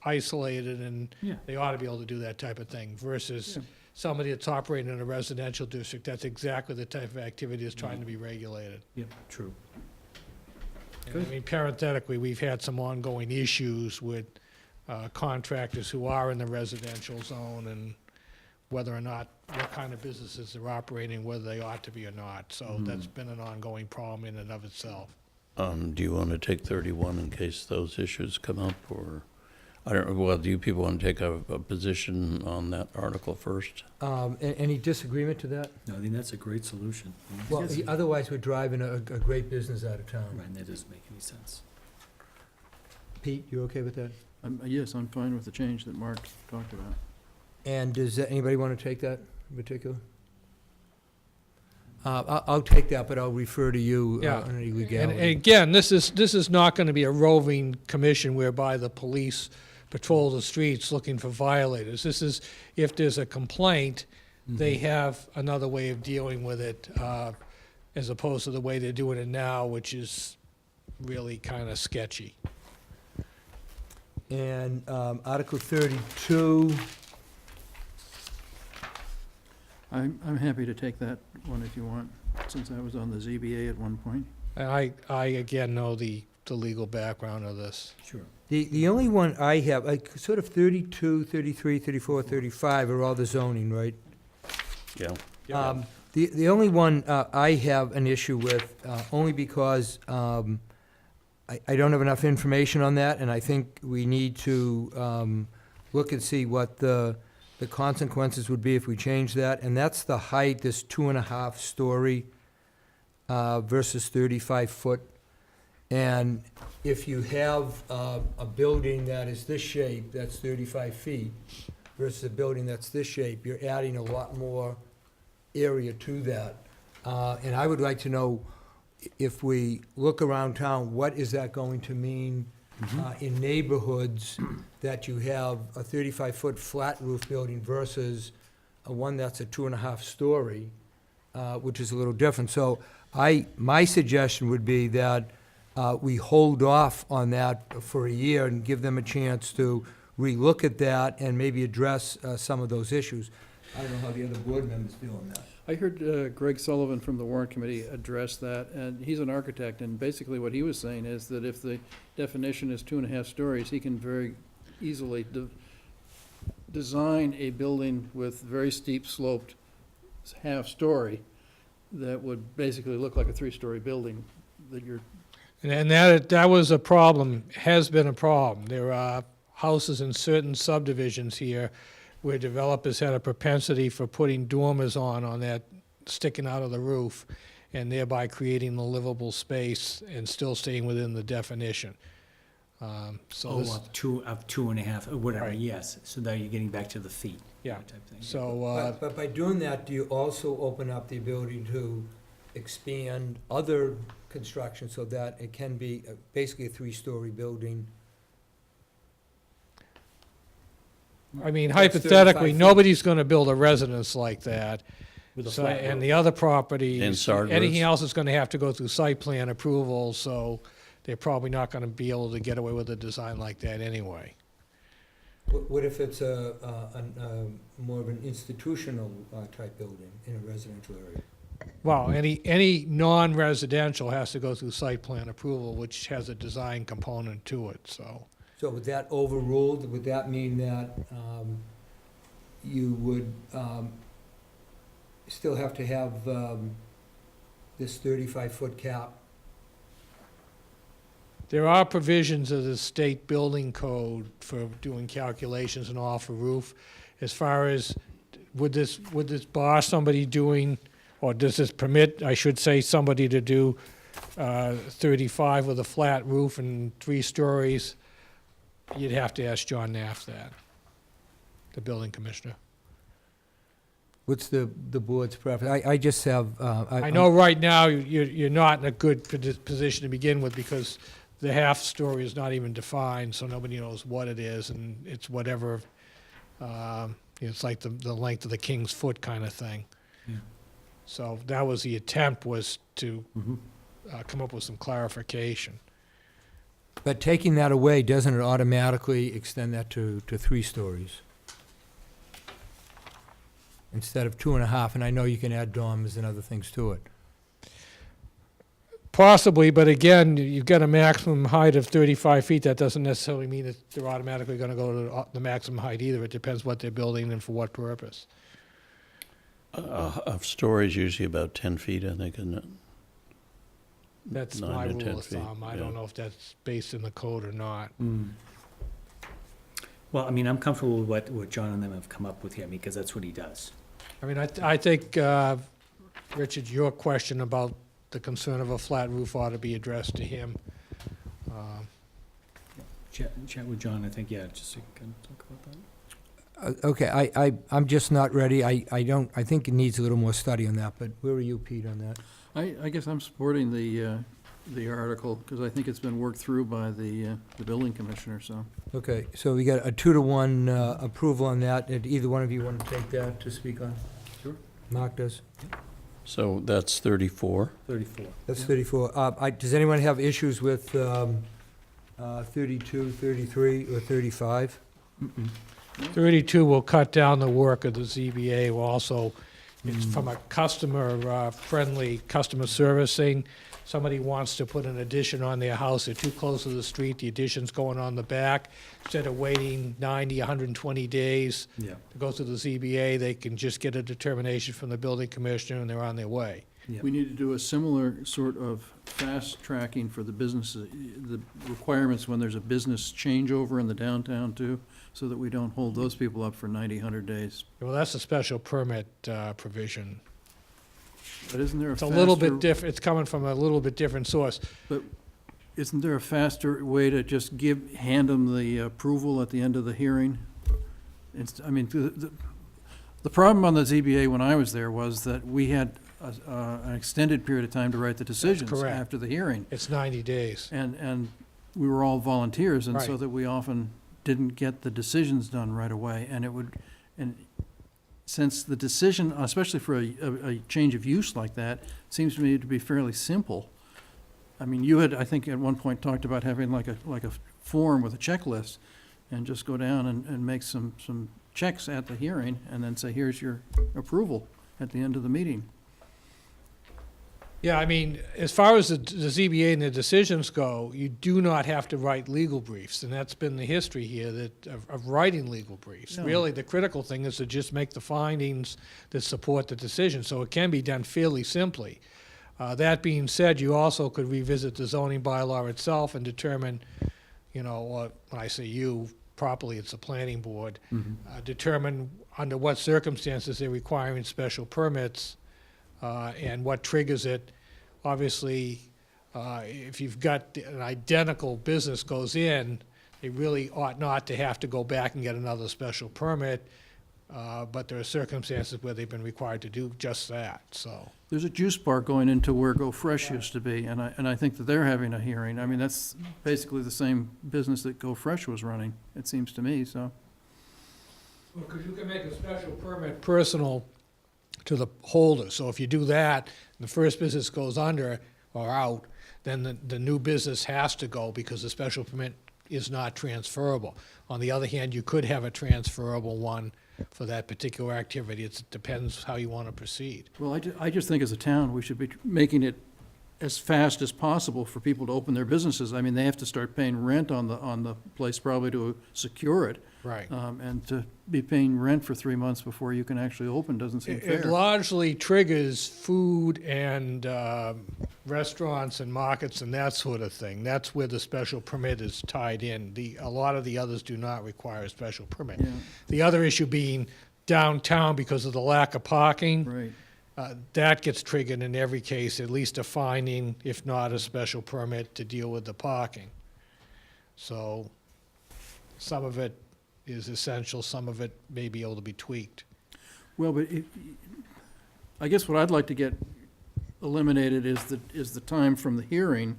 isolated, and
Yeah.
they ought to be able to do that type of thing, versus
Yeah.
somebody that's operating in a residential district. That's exactly the type of activity that's trying to be regulated.
Yep, true.
And
Good.
I mean, parenthetically, we've had some ongoing issues with contractors who are in the residential zone, and whether or not, what kind of businesses they're operating, whether they ought to be or not. So that's been an ongoing problem in and of itself.
Do you want to take 31 in case those issues come up, or, I don't know, well, do you people want to take a position on that article first?
Any disagreement to that?
No, I think that's a great solution.
Well,
Yes.
otherwise, we're driving a great business out of town.
Right, and that doesn't make any sense.
Pete, you okay with that?
Yes, I'm fine with the change that Mark talked about.
And does anybody want to take that in particular? I'll take that, but I'll refer to you
Yeah.
on any
And
legality.
again, this is not going to be a roving commission whereby the police patrol the streets looking for violators. This is, if there's a complaint, they have another way of dealing with it, as opposed to the way they're doing it now, which is really kind of sketchy.
And Article 32,
I'm happy to take that one if you want, since I was on the ZBA at one point.
I again know the legal background of this.
Sure.
the only one I have, like, sort of 32, 33, 34, 35 are all the zoning, right?
Yeah.
The only one I have an issue with, only because I don't have enough information on that, and I think we need to look and see what the consequences would be if we change that, and that's the height, this 2.5 story versus 35 foot. And if you have a building that is this shape, that's 35 feet, versus a building that's this shape, you're adding a lot more area to that. And I would like to know, if we look around town, what is that going to mean in neighborhoods that you have a 35-foot flat roof building versus one that's a 2.5-story, which is a little different. So my suggestion would be that we hold off on that for a year and give them a chance to relook at that and maybe address some of those issues. I don't know how the other board members feel on that.
I heard Greg Sullivan from the warrant committee address that, and he's an architect, and basically what he was saying is that if the definition is 2.5 stories, he can very easily design a building with very steep sloped half-story that would basically look like a 3-story building that you're.
And that was a problem, has been a problem. There are houses in certain subdivisions here where developers had a propensity for putting dormers on that, sticking out of the roof, and thereby creating the livable space and still staying within the definition. So
Oh,
this,
up 2.5, or whatever,
Right.
yes. So now you're getting back to the feet.
Yeah.
Type thing.
so,
But by doing that, do you also open up the ability to expand other construction so that it can be basically a 3-story building?
I mean,
That's 35
hypothetically,
feet.
nobody's gonna build a residence like that.
With a
So,
flat
and
roof.
the other properties,
Mansard
anything
roofs.
else is gonna have to go through site plan approval, so they're probably not gonna be able to get away with a design like that anyway.
What if it's more of an institutional type building in a residential area?
Well, any non-residential has to go through site plan approval, which has a design component to it, so.
So with that overruled, would that mean that you would still have to have this 35-foot cap?
There are provisions of the state building code for doing calculations and all for roof. As far as, would this bar somebody doing, or does this permit, I should say, somebody to do 35 with a flat roof and 3 stories? You'd have to ask John Naff that, the building commissioner.
What's the board's preference? I just have.
I know right now you're not in a good position to begin with because the half-story is not even defined, so nobody knows what it is, and it's whatever, it's like the length of the king's foot kind of thing.
Yeah.
So that was the attempt, was to
Mhm.
come up with some clarification.
But taking that away, doesn't it automatically extend that to 3 stories? Instead of 2.5, and I know you can add dormers and other things to it.
Possibly, but again, you've got a maximum height of 35 feet. That doesn't necessarily mean that they're automatically going to go to the maximum height either. It depends what they're building and for what purpose.
Of storage, usually about 10 feet, I think, isn't it?
That's
9
my
to
rule
10
of
feet,
thumb. I
yeah.
don't know if that's based in the code or not.
Mm. Well, I mean, I'm comfortable with what John and them have come up with here, because that's what he does.
I mean, I think, Richard, your question about the concern of a flat roof ought to be addressed to him.
Chat with John, I think, yeah, just so you can talk about that.
Okay, I'm just not ready. I think it needs a little more study on that, but where are you, Pete, on that?
I guess I'm supporting the article, because I think it's been worked through by the building commissioner, so.
Okay, so we got a 2-to-1 approval on that. Did either one of you want to take that to speak on?
Sure.
Mark does.
So that's 34.
34.
That's 34. Does anyone have issues with 32, 33, or 35?
32 will cut down the work of the ZBA. Will also, it's from a customer-friendly customer servicing. Somebody wants to put an addition on their house, they're too close to the street, the addition's going on the back. Instead of waiting 90, 120 days
Yeah,
to go through the ZBA, they can just get a determination from the building commissioner and they're on their way.
yeah.
We need to do a similar sort of fast tracking for the businesses, the requirements when there's a business changeover in the downtown too, so that we don't hold those people up for 90, 100 days.
Well, that's a special permit provision.
But isn't there a
It's
faster?
a little bit different, it's coming from a little bit different source.
Isn't there a faster way to just hand them the approval at the end of the hearing? I mean, the problem on the ZBA when I was there was that we had an extended period of time to write the decisions
correct.
after the hearing.
It's 90 days.
And we were all volunteers, and so
Right.
that we often didn't get the decisions done right away, and since the decision, especially for a change of use like that, seems to me to be fairly simple. I mean, you had, I think, at one point talked about having like a form with a checklist, and just go down and make some checks at the hearing, and then say, here's your approval at the end of the meeting.
Yeah, I mean, as far as the ZBA and the decisions go, you do not have to write legal briefs, and that's been the history here of writing legal briefs.
No.
Really, the critical thing is to just make the findings that support the decision, so it can be done fairly simply. That being said, you also could revisit the zoning bylaw itself and determine, when I say you, properly, it's the planning board, determine under what circumstances they're requiring special permits, and what triggers it. Obviously, if you've got an identical business goes in, they really ought not to have to go back and get another special permit, but there are circumstances where they've been required to do just that, so.
There's a juice bar going into where Go Fresh used to be, and I think that they're having a hearing. I mean, that's basically the same business that Go Fresh was running, it seems to me, so.
Because you can make a special permit personal to the holder, so if you do that, and the first business goes under or out, then the new business has to go because the special permit is not transferable. On the other hand, you could have a transferable one for that particular activity. It depends how you want to proceed.
Well, I just think as a town, we should be making it as fast as possible for people to open their businesses. I mean, they have to start paying rent on the place probably to secure it.
Right.
And to be paying rent for 3 months before you can actually open doesn't seem
It
fair.
largely triggers food and restaurants and markets and that sort of thing. That's where the special permit is tied in. A lot of the others do not require a special permit.
Yeah,
The other issue being downtown because of the lack of parking.
right.
That gets triggered in every case, at least a finding, if not a special permit to deal with the parking. So some of it is essential, some of it may be able to be tweaked.
Well, but I guess what I'd like to get eliminated is the time from the hearing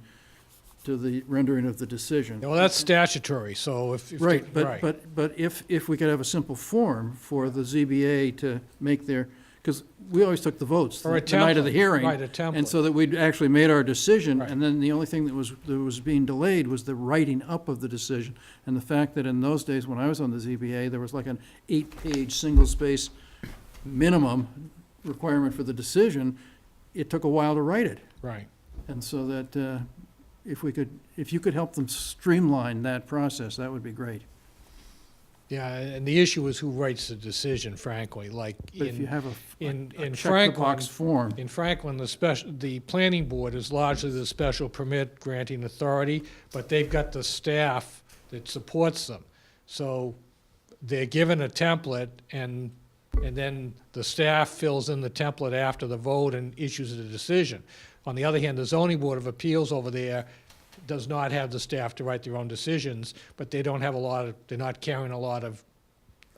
to the rendering of the decision.
Well, that's statutory, so if.
Right,
right.
but if we could have a simple form for the ZBA to make their, because we always took the votes the
Or a
night of the
template,
hearing.
right, a template.
And so that we'd actually made our decision,
Right.
and then the only thing that was being delayed was the writing up of the decision. And the fact that in those days, when I was on the ZBA, there was like an 8-page, single-space minimum requirement for the decision, it took a while to write it.
Right.
And so that if you could help them streamline that process, that would be great.
Yeah, and the issue is who writes the decision, frankly, like
But if you
in,
have
in
a
Franklin,
check-the-box form,
in Franklin, the planning board is largely the special permit granting authority, but they've got the staff that supports them. So they're given a template and then the staff fills in the template after the vote and issues a decision. On the other hand, the zoning board of appeals over there does not have the staff to write their own decisions, but they don't have they're not carrying a lot of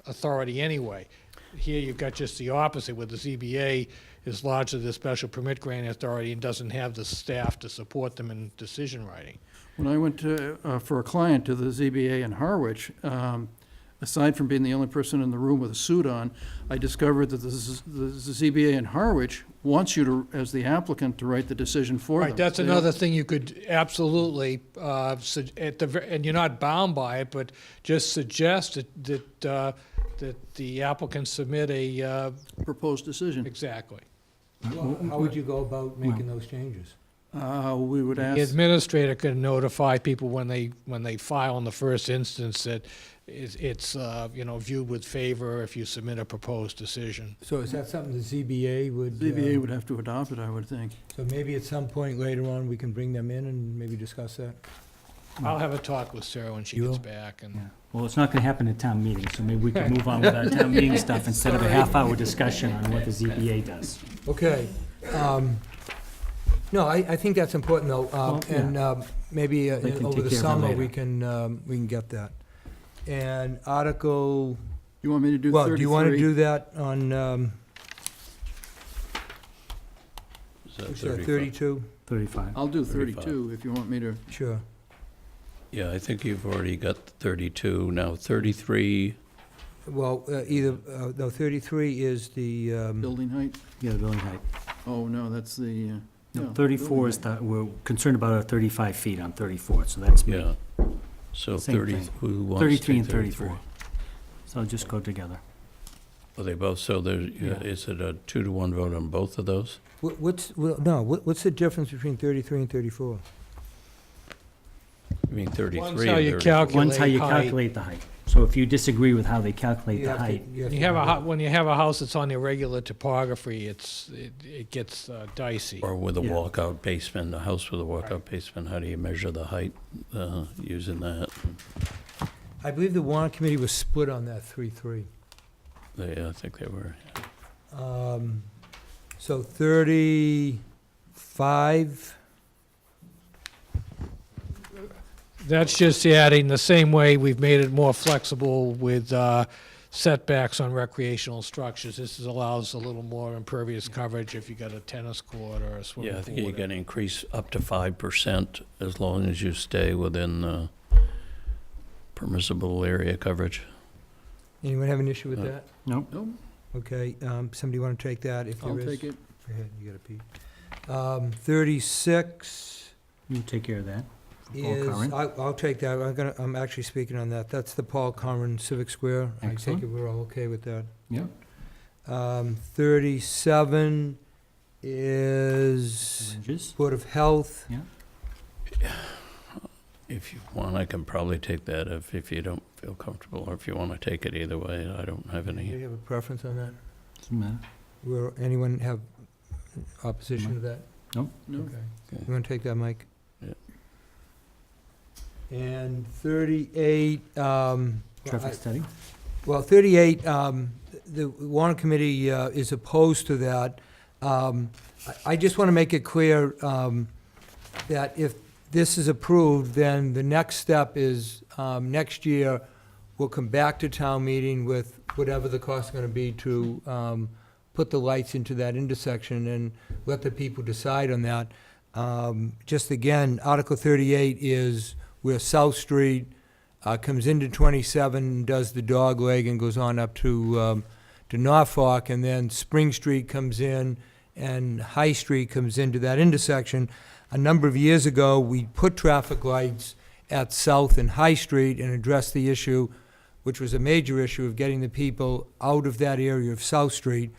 authority anyway. Here you've got just the opposite, where the ZBA is largely the special permit granting authority and doesn't have the staff to support them in decision writing.
when I went to, for a client to the ZBA in Harwich, aside from being the only person in the room with a suit on, I discovered that the ZBA in Harwich wants you to, as the applicant, to write the decision for them.
Right, that's
They don't-
another thing you could absolutely, and you're not bound by it, but just suggest that the applicant submit a,
Proposed decision.
exactly.
How would you go about making those changes?
We would
The
ask,
administrator can notify people when they file in the first instance that it's viewed with favor if you submit a proposed decision.
So is that something the ZBA would?
ZBA would have to adopt it, I would think.
So maybe at some point later on, we can bring them in and maybe discuss that?
I'll have a talk with Sarah when she
You
gets
will?
back, and
Yeah. Well, it's not gonna happen at town meeting, so maybe we can move on with our town meeting stuff instead of a half-hour discussion on what the ZBA does.
Okay. No, I think that's important, though,
Well, yeah.
and maybe
They can
over
take
the
care of it
summer,
later.
we can get that. And Article,
You want me to do 33?
well, do you want to do that on,
Is that
what's that,
35?
32?
35.
I'll do
35.
32 if you want me to.
Sure.
Yeah, I think you've already got 32. Now 33,
Well, no, 33 is the,
Building height?
Yeah, the building height.
Oh, no, that's the,
No,
yeah,
34 is
building
the, we're concerned about our 35 feet on 34, so that's me.
yeah. So
Same
30,
thing.
who wants to
33
take
and 34. So I'll just go together.
Are they both, so there's,
Yeah.
is it a 2-to-1 vote on both of those?
what's the difference between 33 and 34?
You mean 33
One's how you
and 34?
calculate
One's how you
height.
calculate the height. So if you disagree with how they calculate
You
the
have to-
height,
have
You
to
have a,
have
when you have a house that's on irregular topography, it gets dicey.
Or with a
Yeah.
walkout basement, a house with a walkout basement, how do you measure the height using that?
I believe the warrant committee was split on that 3-3.
I think they were.
So 35,
That's just adding the same way we've made it more flexible with setbacks on recreational structures. This allows a little more impervious coverage if you got a tennis court or a swimming
Yeah,
pool.
I think you can increase up to 5% as long as you stay within permissible area coverage.
anyone have an issue with
No.
that?
no?
No,
Okay, somebody want to take that if there
I'll
is?
take it.
Go ahead, you got it, Pete. 36
You take care of that. for Paul
is,
Curran.
I'll take that, I'm actually speaking on that. That's the Paul Curran Civic Square. I take
Excellent.
it we're all okay with that.
Yeah.
37 is
Syringes.
Board of Health.
If you want, I can probably take that if you don't feel comfortable, or if you want to take it either way. I don't have
Do
any.
you have a preference on that?
Doesn't matter.
Anyone have opposition to that?
No,
Okay. You want to take that, Mike?
Yeah.
And 38,
Traffic study.
well, 38, the warrant committee is opposed to that. I just want to make it clear that if this is approved, then the next step is, next year, we'll come back to town meeting with whatever the cost is going to be to put the lights into that intersection and let the people decide on that. Just again, Article 38 is where South Street comes into 27, does the dog leg and goes on up to Norfolk, and then Spring Street comes in and High Street comes into that intersection. A number of years ago, we put traffic lights at South and High Street and addressed the issue, which was a major issue, of getting the people out of that area of South Street.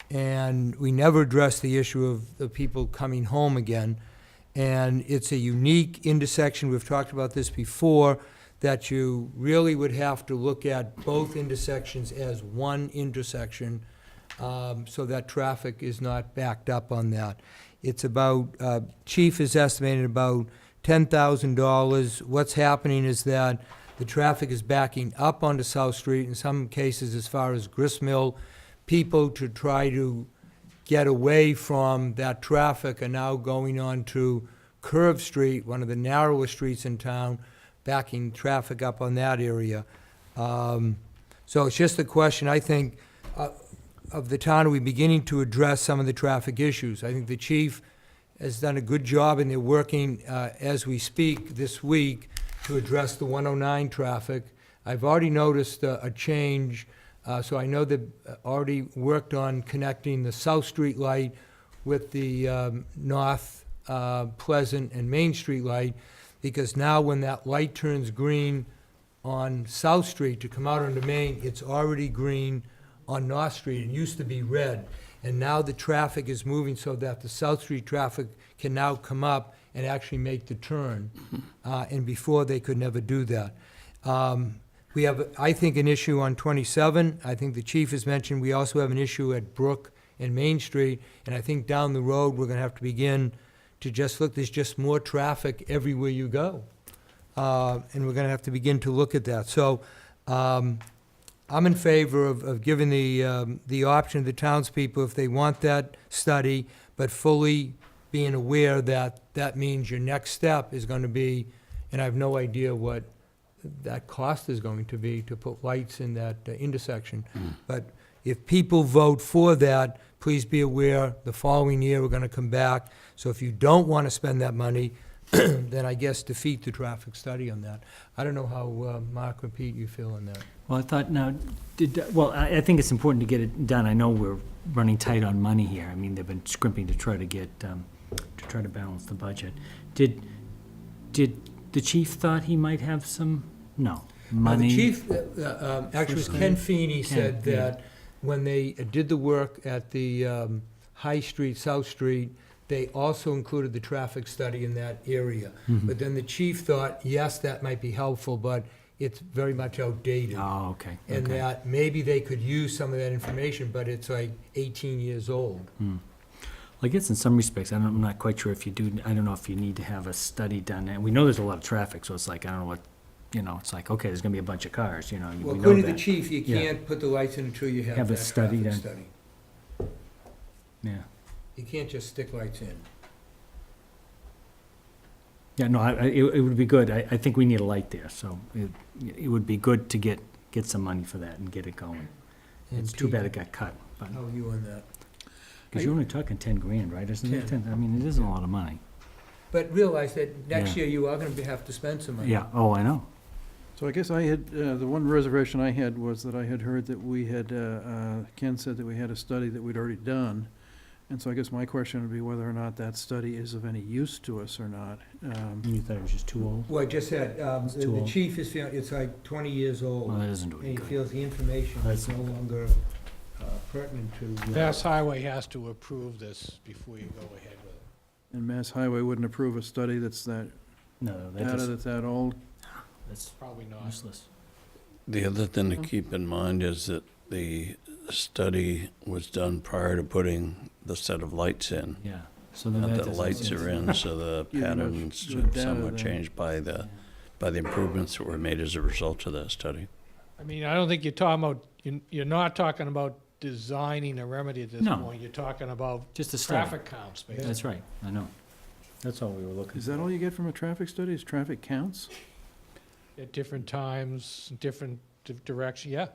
And we never addressed the issue of the people coming home again. And it's a unique intersection, we've talked about this before, that you really would have to look at both intersections as one intersection, so that traffic is not backed up on that. It's about, Chief is estimating about $10,000. What's happening is that the traffic is backing up onto South Street, in some cases as far as Gristmill. People, to try to get away from that traffic, are now going on to Curve Street, one of the narrower streets in town, backing traffic up on that area. So it's just a question, I think, of the town, are we beginning to address some of the traffic issues? I think the chief has done a good job, and they're working as we speak this week to address the 109 traffic. I've already noticed a change, so I know they've already worked on connecting the South Street light with the North Pleasant and Main Street light, because now when that light turns green on South Street to come out onto Main, it's already green on North Street. It used to be red, and now the traffic is moving so that the South Street traffic can now come up and actually make the turn, and before they could never do that. We have, I think, an issue on 27. I think the chief has mentioned we also have an issue at Brook and Main Street, and I think down the road, we're gonna have to begin to just look, there's just more traffic everywhere you go. And we're gonna have to begin to look at that. So, I'm in favor of giving the option to the townspeople if they want that study, but fully being aware that that means your next step is gonna be, and I have no idea what that cost is going to be to put lights in that intersection. But if people vote for that, please be aware, the following year, we're gonna come back. So if you don't wanna spend that money, then I guess defeat the traffic study on that. I don't know how, Mark or Pete, you feel on that.
Well, I thought, now, I think it's important to get it done. I know we're running tight on money here. I mean, they've been scrimping to try to get, to try to balance the budget. Did the chief thought he might have some, no, money?
The chief, actually, it was Ken Feeney said
Ken, yeah.
that when they did the work at the High Street, South Street, they also included the traffic study in that area.
Mhm.
But then the chief thought, yes, that might be helpful, but it's very much outdated.
Oh, okay,
And
okay.
that maybe they could use some of that information, but it's like 18 years old.
Hmm. Well, I guess in some respects, I'm not quite sure if you do, I don't know if you need to have a study done. And we know there's a lot of traffic, so it's like, I don't know what, it's like, okay, there's gonna be a bunch of cars,
Well,
we know
according to the
that.
chief, you
Yeah.
can't put the lights in until you have
Have a
that
study
traffic
done.
study.
Yeah.
You can't just stick lights in.
Yeah, no, it would be good. I think we need a light there, so it would be good to get some money for that and get it going.
And
It's too
Pete,
bad it got cut, but,
How are you on that?
because you're only talking 10 grand, right? Isn't it
10.
10? I mean, it isn't a lot of money.
But realize that next
Yeah.
year you are gonna have to spend some money.
Yeah, oh, I know.
So I guess I had, the one reservation I had was that I had heard that we had, Ken said that we had a study that we'd already done. And so I guess my question would be whether or not that study is of any use to us or not.
You thought it was just too old?
Well, I just said,
It's too
the
old.
chief is feeling, it's like 20 years
Well,
old.
that doesn't do
And
any
he
good.
feels the information is
That's
no
okay.
longer pertinent to.
Mass Highway has to approve this before you go ahead with it.
And Mass Highway wouldn't approve a study that's that,
No,
data that's that old.
that's
Probably not.
useless.
The other thing to keep in mind is that the study was done prior to putting the set of lights in.
Yeah. So then
Not
that
that the
doesn't
lights
sense.
are in, so the
Yeah,
patterns
the data
somewhat
then.
changed by the improvements that were made as a result of that study.
I mean, I don't think you're talking about, you're not talking about designing a remedy at this
No.
point. You're talking about
Just a study.
traffic counts, basically.
That's right, I know. That's all we were looking for.
Is that all you get from a traffic study, is traffic counts?
At different times, different direction, yeah.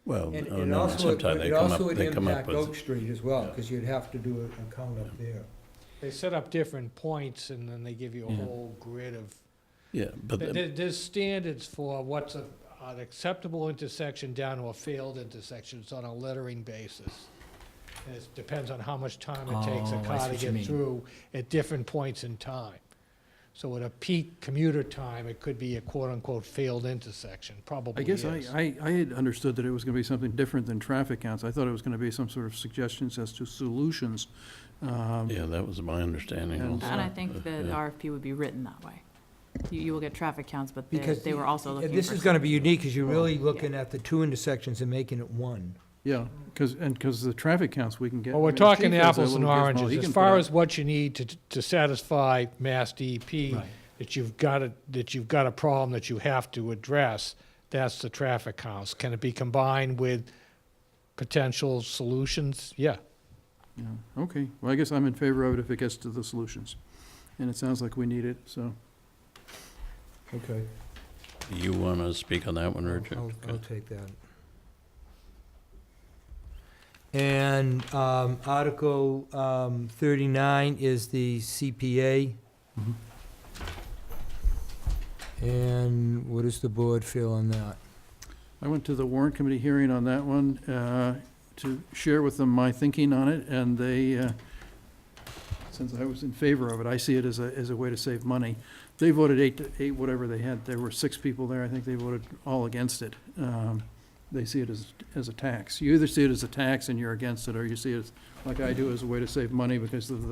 Well,
And
oh,
it
no,
also,
sometimes
it also would
they come up
impact
with,
Oak Street as well, because you'd have to do a count up there.
They set up different points and then they give you a
Yeah.
whole grid of,
yeah, but
there's standards for what's an acceptable intersection down to a failed intersection. It's on a lettering basis. And it depends on how much time it takes a
Oh, I see
car to
what you
get
mean.
through at different points in time. So at a peak commuter time, it could be a quote-unquote failed intersection, probably
I guess
is.
I had understood that it was gonna be something different than traffic counts. I thought it was gonna be some sort of suggestions as to solutions.
yeah, that was my understanding
And-
also.
And I think the
Yeah.
RFP would be written that way. You will get traffic counts, but
Because
they were also looking for.
This is gonna be unique, because you're really
Yeah.
looking at the two intersections and making it one.
Yeah, because the traffic counts we can get.
Well,
I
we're
mean,
talking
Chief has a
apples and
little gizmo
oranges.
he
As
can
far
put
as what you need to satisfy Mass DEP,
Right.
that you've got a problem that you have to address, that's the traffic counts. Can it be combined with potential solutions? Yeah.
Yeah, okay. Well, I guess I'm in favor of it if it gets to the solutions. And it sounds like we need it, so.
Okay.
You want to speak on that one, Richard?
I'll
Okay.
take that. And Article 39 is the CPA.
Mhm.
And what does the board feel on that?
I went to the warrant committee hearing on that one to share with them my thinking on it, and they, since I was in favor of it, I see it as a way to save money. They voted 8, whatever they had. There were 6 people there. I think they voted all against it. They see it as a tax. You either see it as a tax and you're against it, or you see it, like I do, as a way to save money because of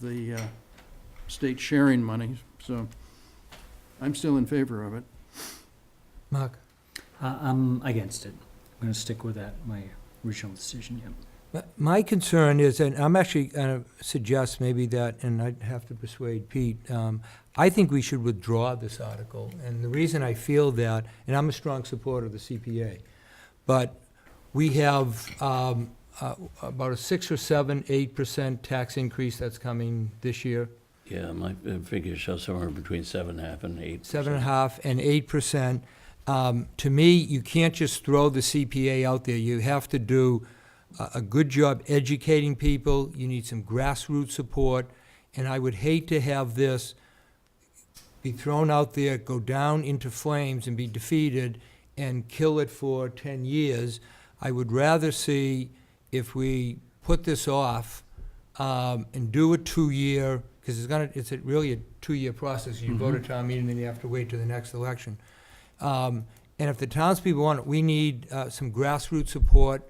the state sharing money. So I'm still in favor of it.
Mark?
I'm against it. I'm gonna stick with that, my original decision, yeah.
My concern is, and I'm actually going to suggest maybe that, and I'd have to persuade Pete, I think we should withdraw this article. And the reason I feel that, and I'm a strong supporter of the CPA, but we have about a 6 or 7, 8% tax increase that's coming this year.
Yeah, my figures show somewhere between 7.5 and 8%.
7.5 and 8%. To me, you can't just throw the CPA out there. You have to do a good job educating people. You need some grassroots support. And I would hate to have this be thrown out there, go down into flames and be defeated and kill it for 10 years. I would rather see if we put this off and do a 2-year, because it's really a 2-year process. You go to town meeting, then you have to wait till the next election. And if the townspeople want it, we need some grassroots support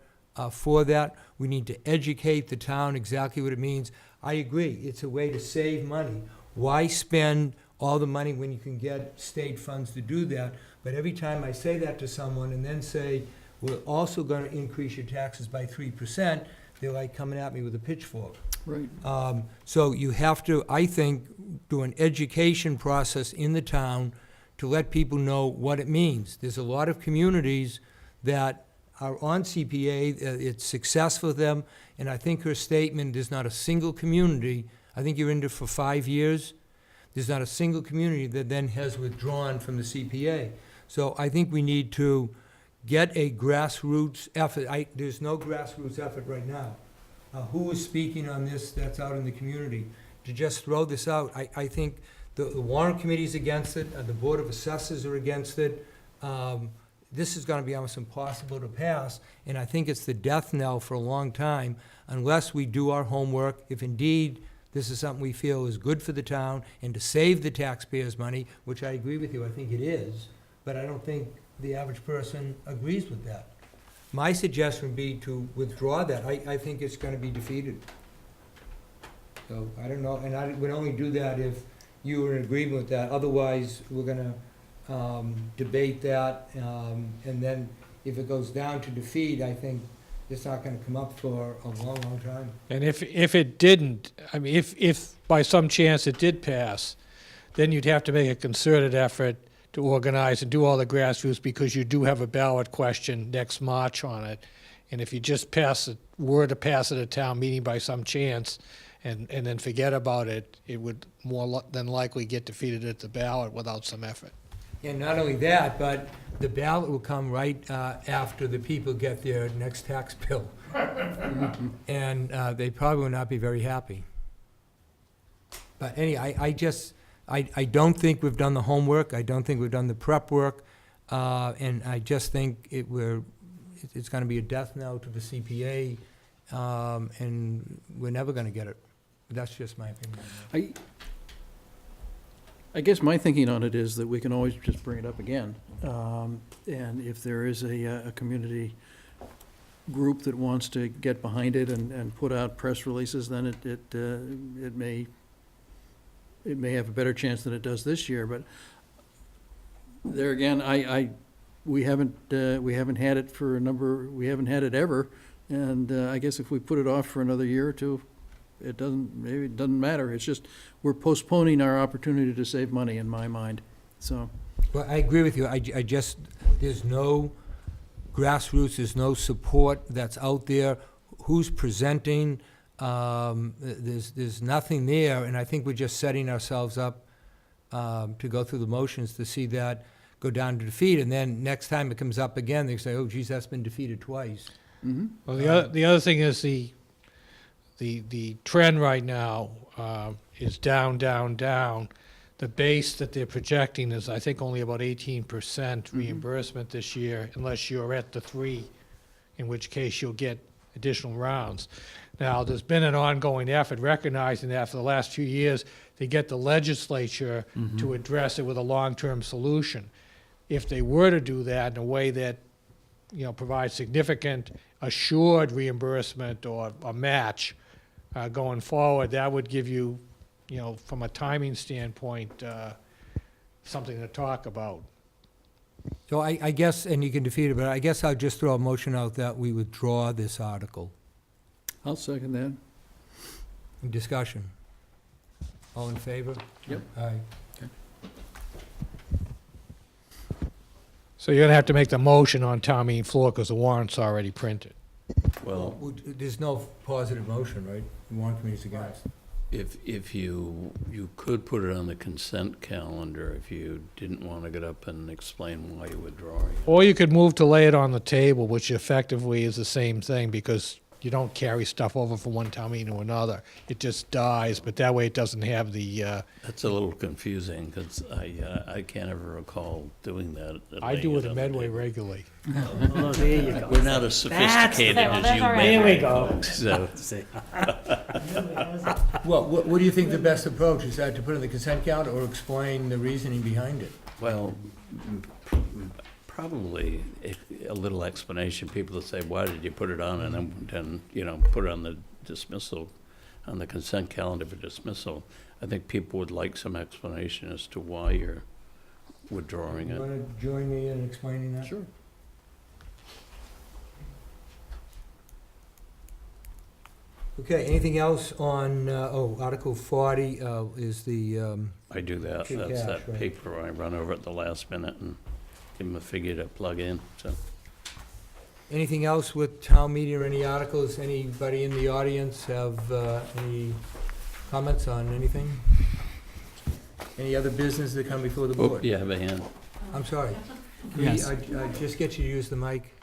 for that. We need to educate the town exactly what it means. I agree, it's a way to save money. Why spend all the money when you can get state funds to do that? But every time I say that to someone and then say, we're also gonna increase your taxes by 3%, they're like coming at me with a pitchfork.
Right.
So you have to, I think, do an education process in the town to let people know what it means. There's a lot of communities that are on CPA, it's successful for them, and I think her statement, there's not a single community, I think you're in there for 5 years, there's not a single community that then has withdrawn from the CPA. So I think we need to get a grassroots effort. There's no grassroots effort right now. Who is speaking on this that's out in the community? To just throw this out, I think the warrant committee's against it, the Board of Assessors are against it. This is gonna be almost impossible to pass, and I think it's the death knell for a long time unless we do our homework. If indeed this is something we feel is good for the town and to save the taxpayers' money, which I agree with you, I think it is, but I don't think the average person agrees with that. My suggestion would be to withdraw that. I think it's gonna be defeated. So, I don't know, and I would only do that if you were in agreement with that. Otherwise, we're gonna debate that, and then if it goes down to defeat, I think it's not gonna come up for a long, long time.
And if it didn't, I mean, if by some chance it did pass, then you'd have to make a concerted effort to organize and do all the grassroots, because you do have a ballot question next March on it. And if you just were to pass it at town meeting by some chance, and then forget about it, it would more than likely get defeated at the ballot without some effort.
And not only that, but the ballot will come right after the people get their next tax bill. And they probably will not be very happy. But anyway, I don't think we've done the homework, I don't think we've done the prep work, and I just think it's gonna be a death knell to the CPA, and we're never gonna get it. That's just my opinion.
I guess my thinking on it is that we can always just bring it up again. And if there is a community group that wants to get behind it and put out press releases, then it may have a better chance than it does this year. But there again, we haven't had it for we haven't had it ever. And I guess if we put it off for another year or two, maybe it doesn't matter. It's just, we're postponing our opportunity to save money in my mind, so.
Well, I agree with you. I just, there's no grassroots, there's no support that's out there. Who's presenting? There's nothing there, and I think we're just setting ourselves up to go through the motions to see that go down to defeat, and then next time it comes up again, they say, oh geez, that's been defeated twice.
Mm-hmm.
Well, the other thing is the trend right now is down, down, down. The base that they're projecting is, I think, only about 18% reimbursement this year, unless you're at the 3, in which case you'll get additional rounds. Now, there's been an ongoing effort recognizing that for the last few years to get the legislature to address it with a long-term solution. If they were to do that in a way that, provides significant assured reimbursement or a match going forward, that would give you, from a timing standpoint, something to talk about.
So I guess, and you can defeat it, but I guess I'll just throw a motion out that we withdraw this article.
I'll second that.
Discussion. All in favor?
Yep.
Aye.
So you're gonna have to make the motion on town meeting floor because the warrant's already printed.
Well,
There's no positive motion, right? The warrant committee's against.
if you could put it on the consent calendar if you didn't want to get up and explain why you're withdrawing.
Or you could move to lay it on the table, which effectively is the same thing, because you don't carry stuff over from one town meeting to another. It just dies, but that way it doesn't have the,
That's a little confusing, because I can't ever recall doing that.
I do it
laying
at
on the
Medway
table.
regularly.
Oh, there you go.
We're not as sophisticated
Well,
as
that's
you
all right.
There we
Medway
go.
folks, so.
Well, what do you think the best approach is, that to put in the consent calendar or explain the reasoning behind it?
Well, probably a little explanation. People will say, why did you put it on? And then, put it on the dismissal, on the consent calendar for dismissal. I think people would like some explanation as to why you're withdrawing
You
it.
want to join me in explaining that?
Sure.
Okay, anything else on, Article 40 is the,
I do that.
Free
That's
cash,
that
right.
paper I run over at the last minute and give them a figure to plug in, so.
anything else with town meeting or any articles? Anybody in the audience have any comments on anything? Any other business that come before the
Oh,
board?
you have a hand.
I'm sorry. Can
Yes.
I just get you to use the mic?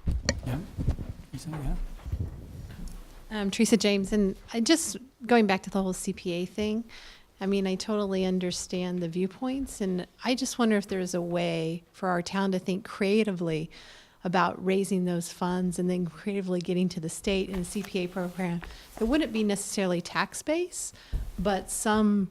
Teresa James, and I just going back to the whole CPA thing. I mean, I totally understand the viewpoints, and I just wonder if there's a way for our town to think creatively about raising those funds and then creatively getting to the state in a CPA program that wouldn't be necessarily tax-based, but some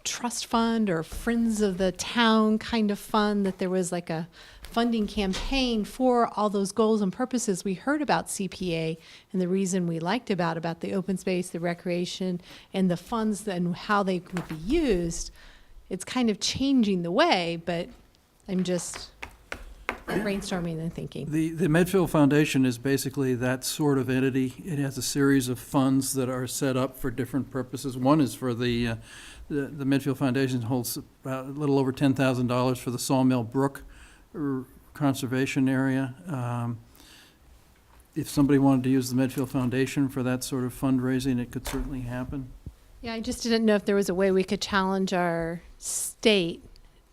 trust fund or friends of the town kind of fund, that there was like a funding campaign for all those goals and purposes we heard about CPA, and the reason we liked about the open space, the recreation, and the funds and how they would be used. It's kind of changing the way, but I'm just brainstorming and thinking.
The Medfield Foundation is basically that sort of entity. It has a series of funds that are set up for different purposes. One is for the Medfield Foundation holds about a little over $10,000 for the Sawmill Brook conservation area. If somebody wanted to use the Medfield Foundation for that sort of fundraising, it could certainly happen.
Yeah, I just didn't know if there was a way we could challenge our state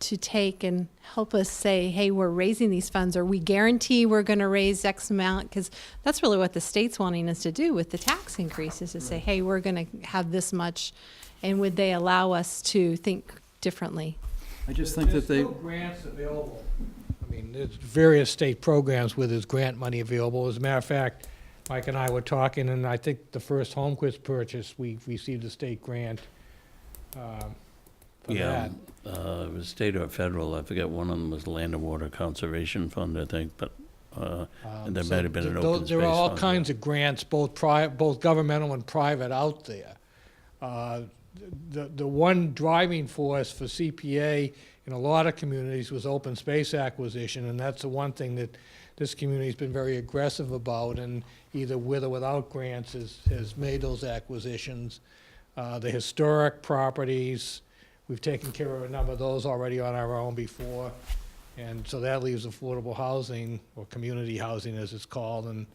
to take and help us say, hey, we're raising these funds, or we guarantee we're going to raise X amount, because that's really what the state's wanting us to do with the tax increases, to say, hey, we're going to have this much, and would they allow us to think differently?
I just think that they,
There's still grants available. I mean, there's various state programs where there's grant money available. As a matter of fact, Mike and I were talking, and I think the first HomeQuest purchase, we received a state grant for
Yeah,
that.
it was state or federal, I forget, one of them was Land and Water Conservation Fund, I think, but, and there
So
might have been an
th-
open space
There are all
fund.
kinds of grants, both governmental and private out there. The one driving force for CPA in a lot of communities was open space acquisition, and that's the one thing that this community's been very aggressive about, and either with or without grants has made those acquisitions. The historic properties, we've taken care of a number of those already on our own before, and so that leaves affordable housing, or community housing as it's called, and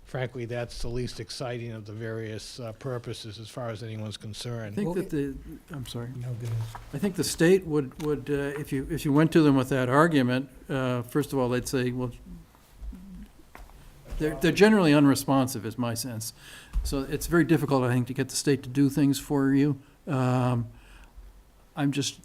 frankly, that's the least exciting of the various purposes as far as anyone's
I
concerned.
think that I'm sorry.
No, good.
I think the state would, if you went to them with that argument, first of all, they'd say, well, they're generally unresponsive, is my sense. So it's very difficult, I think, to get the state to do things for you. I'm just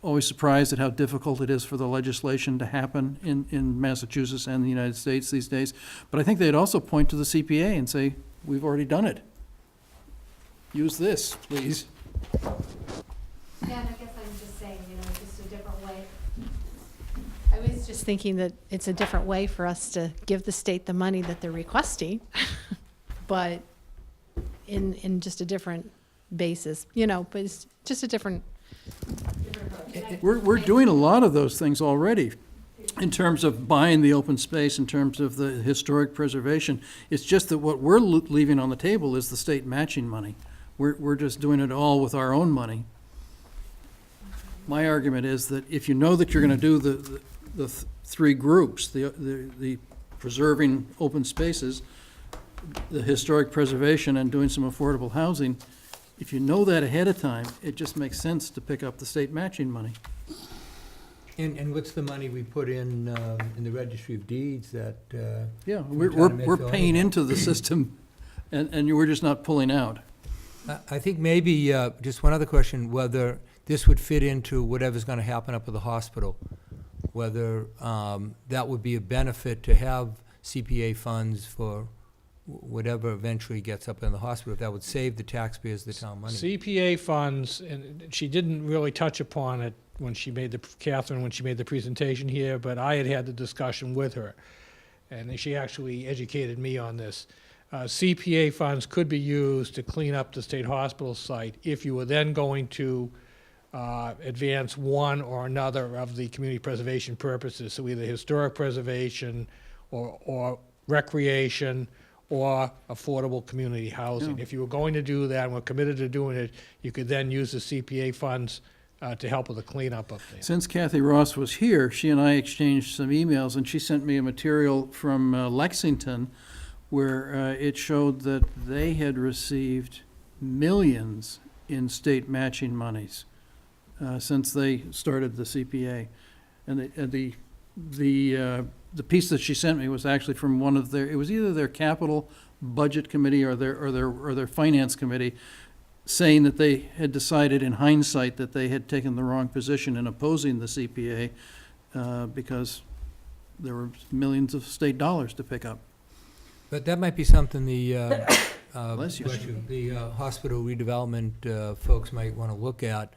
always surprised at how difficult it is for the legislation to happen in Massachusetts and the United States these days. But I think they'd also point to the CPA and say, we've already done it. Use this, please.
Yeah, and I guess I'm just saying, it's just a different way. I was just thinking that it's a different way for us to give the state the money that they're requesting, but in just a different basis, but it's just a different.
We're doing a lot of those things already, in terms of buying the open space, in terms of the historic preservation. It's just that what we're leaving on the table is the state matching money. We're just doing it all with our own money. My argument is that if you know that you're gonna do the three groups, the preserving open spaces, the historic preservation, and doing some affordable housing, if you know that ahead of time, it just makes sense to pick up the state matching money.
And what's the money we put in the registry of deeds that,
Yeah,
From
we're
town of
we're
Medfield
paying
anyhow.
into the system and you were just not pulling out.
I think maybe, just one other question, whether this would fit into whatever's gonna happen up at the hospital. Whether that would be a benefit to have CPA funds for whatever eventually gets up in the hospital, if that would save the taxpayers the town money.
CPA funds, and she didn't really touch upon it when she made Catherine, when she made the presentation here, but I had the discussion with her. And she actually educated me on this. CPA funds could be used to clean up the state hospital site if you were then going to advance one or another of the community preservation purposes, so either historic preservation or recreation or affordable community housing.
Yeah.
If you were going to do that and were committed to doing it, you could then use the CPA funds to help with the cleanup up there.
Since Kathy Ross was here, she and I exchanged some emails, and she sent me a material from Lexington where it showed that they had received millions in state matching monies since they started the CPA. And the piece that she sent me was actually from one of their, it was either their capital budget committee or their finance committee, saying that they had decided in hindsight that they had taken the wrong position in opposing the CPA because there were millions of state dollars to pick up.
But that might be something the,
Bless you.
the hospital redevelopment folks might want to look at,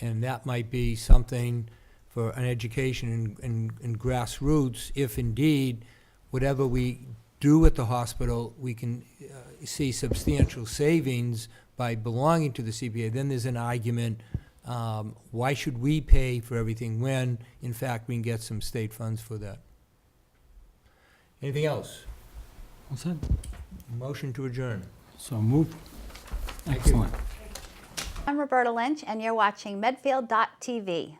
and that might be something for an education in grassroots, if indeed, whatever we do at the hospital, we can see substantial savings by belonging to the CPA. Then there's an argument, why should we pay for everything when, in fact, we can get some state funds for that? Anything else?
All set.
Motion to adjourn.
So moved.
Thank you.
Excellent.
I'm Roberta Lynch, and you're watching Medfield.tv.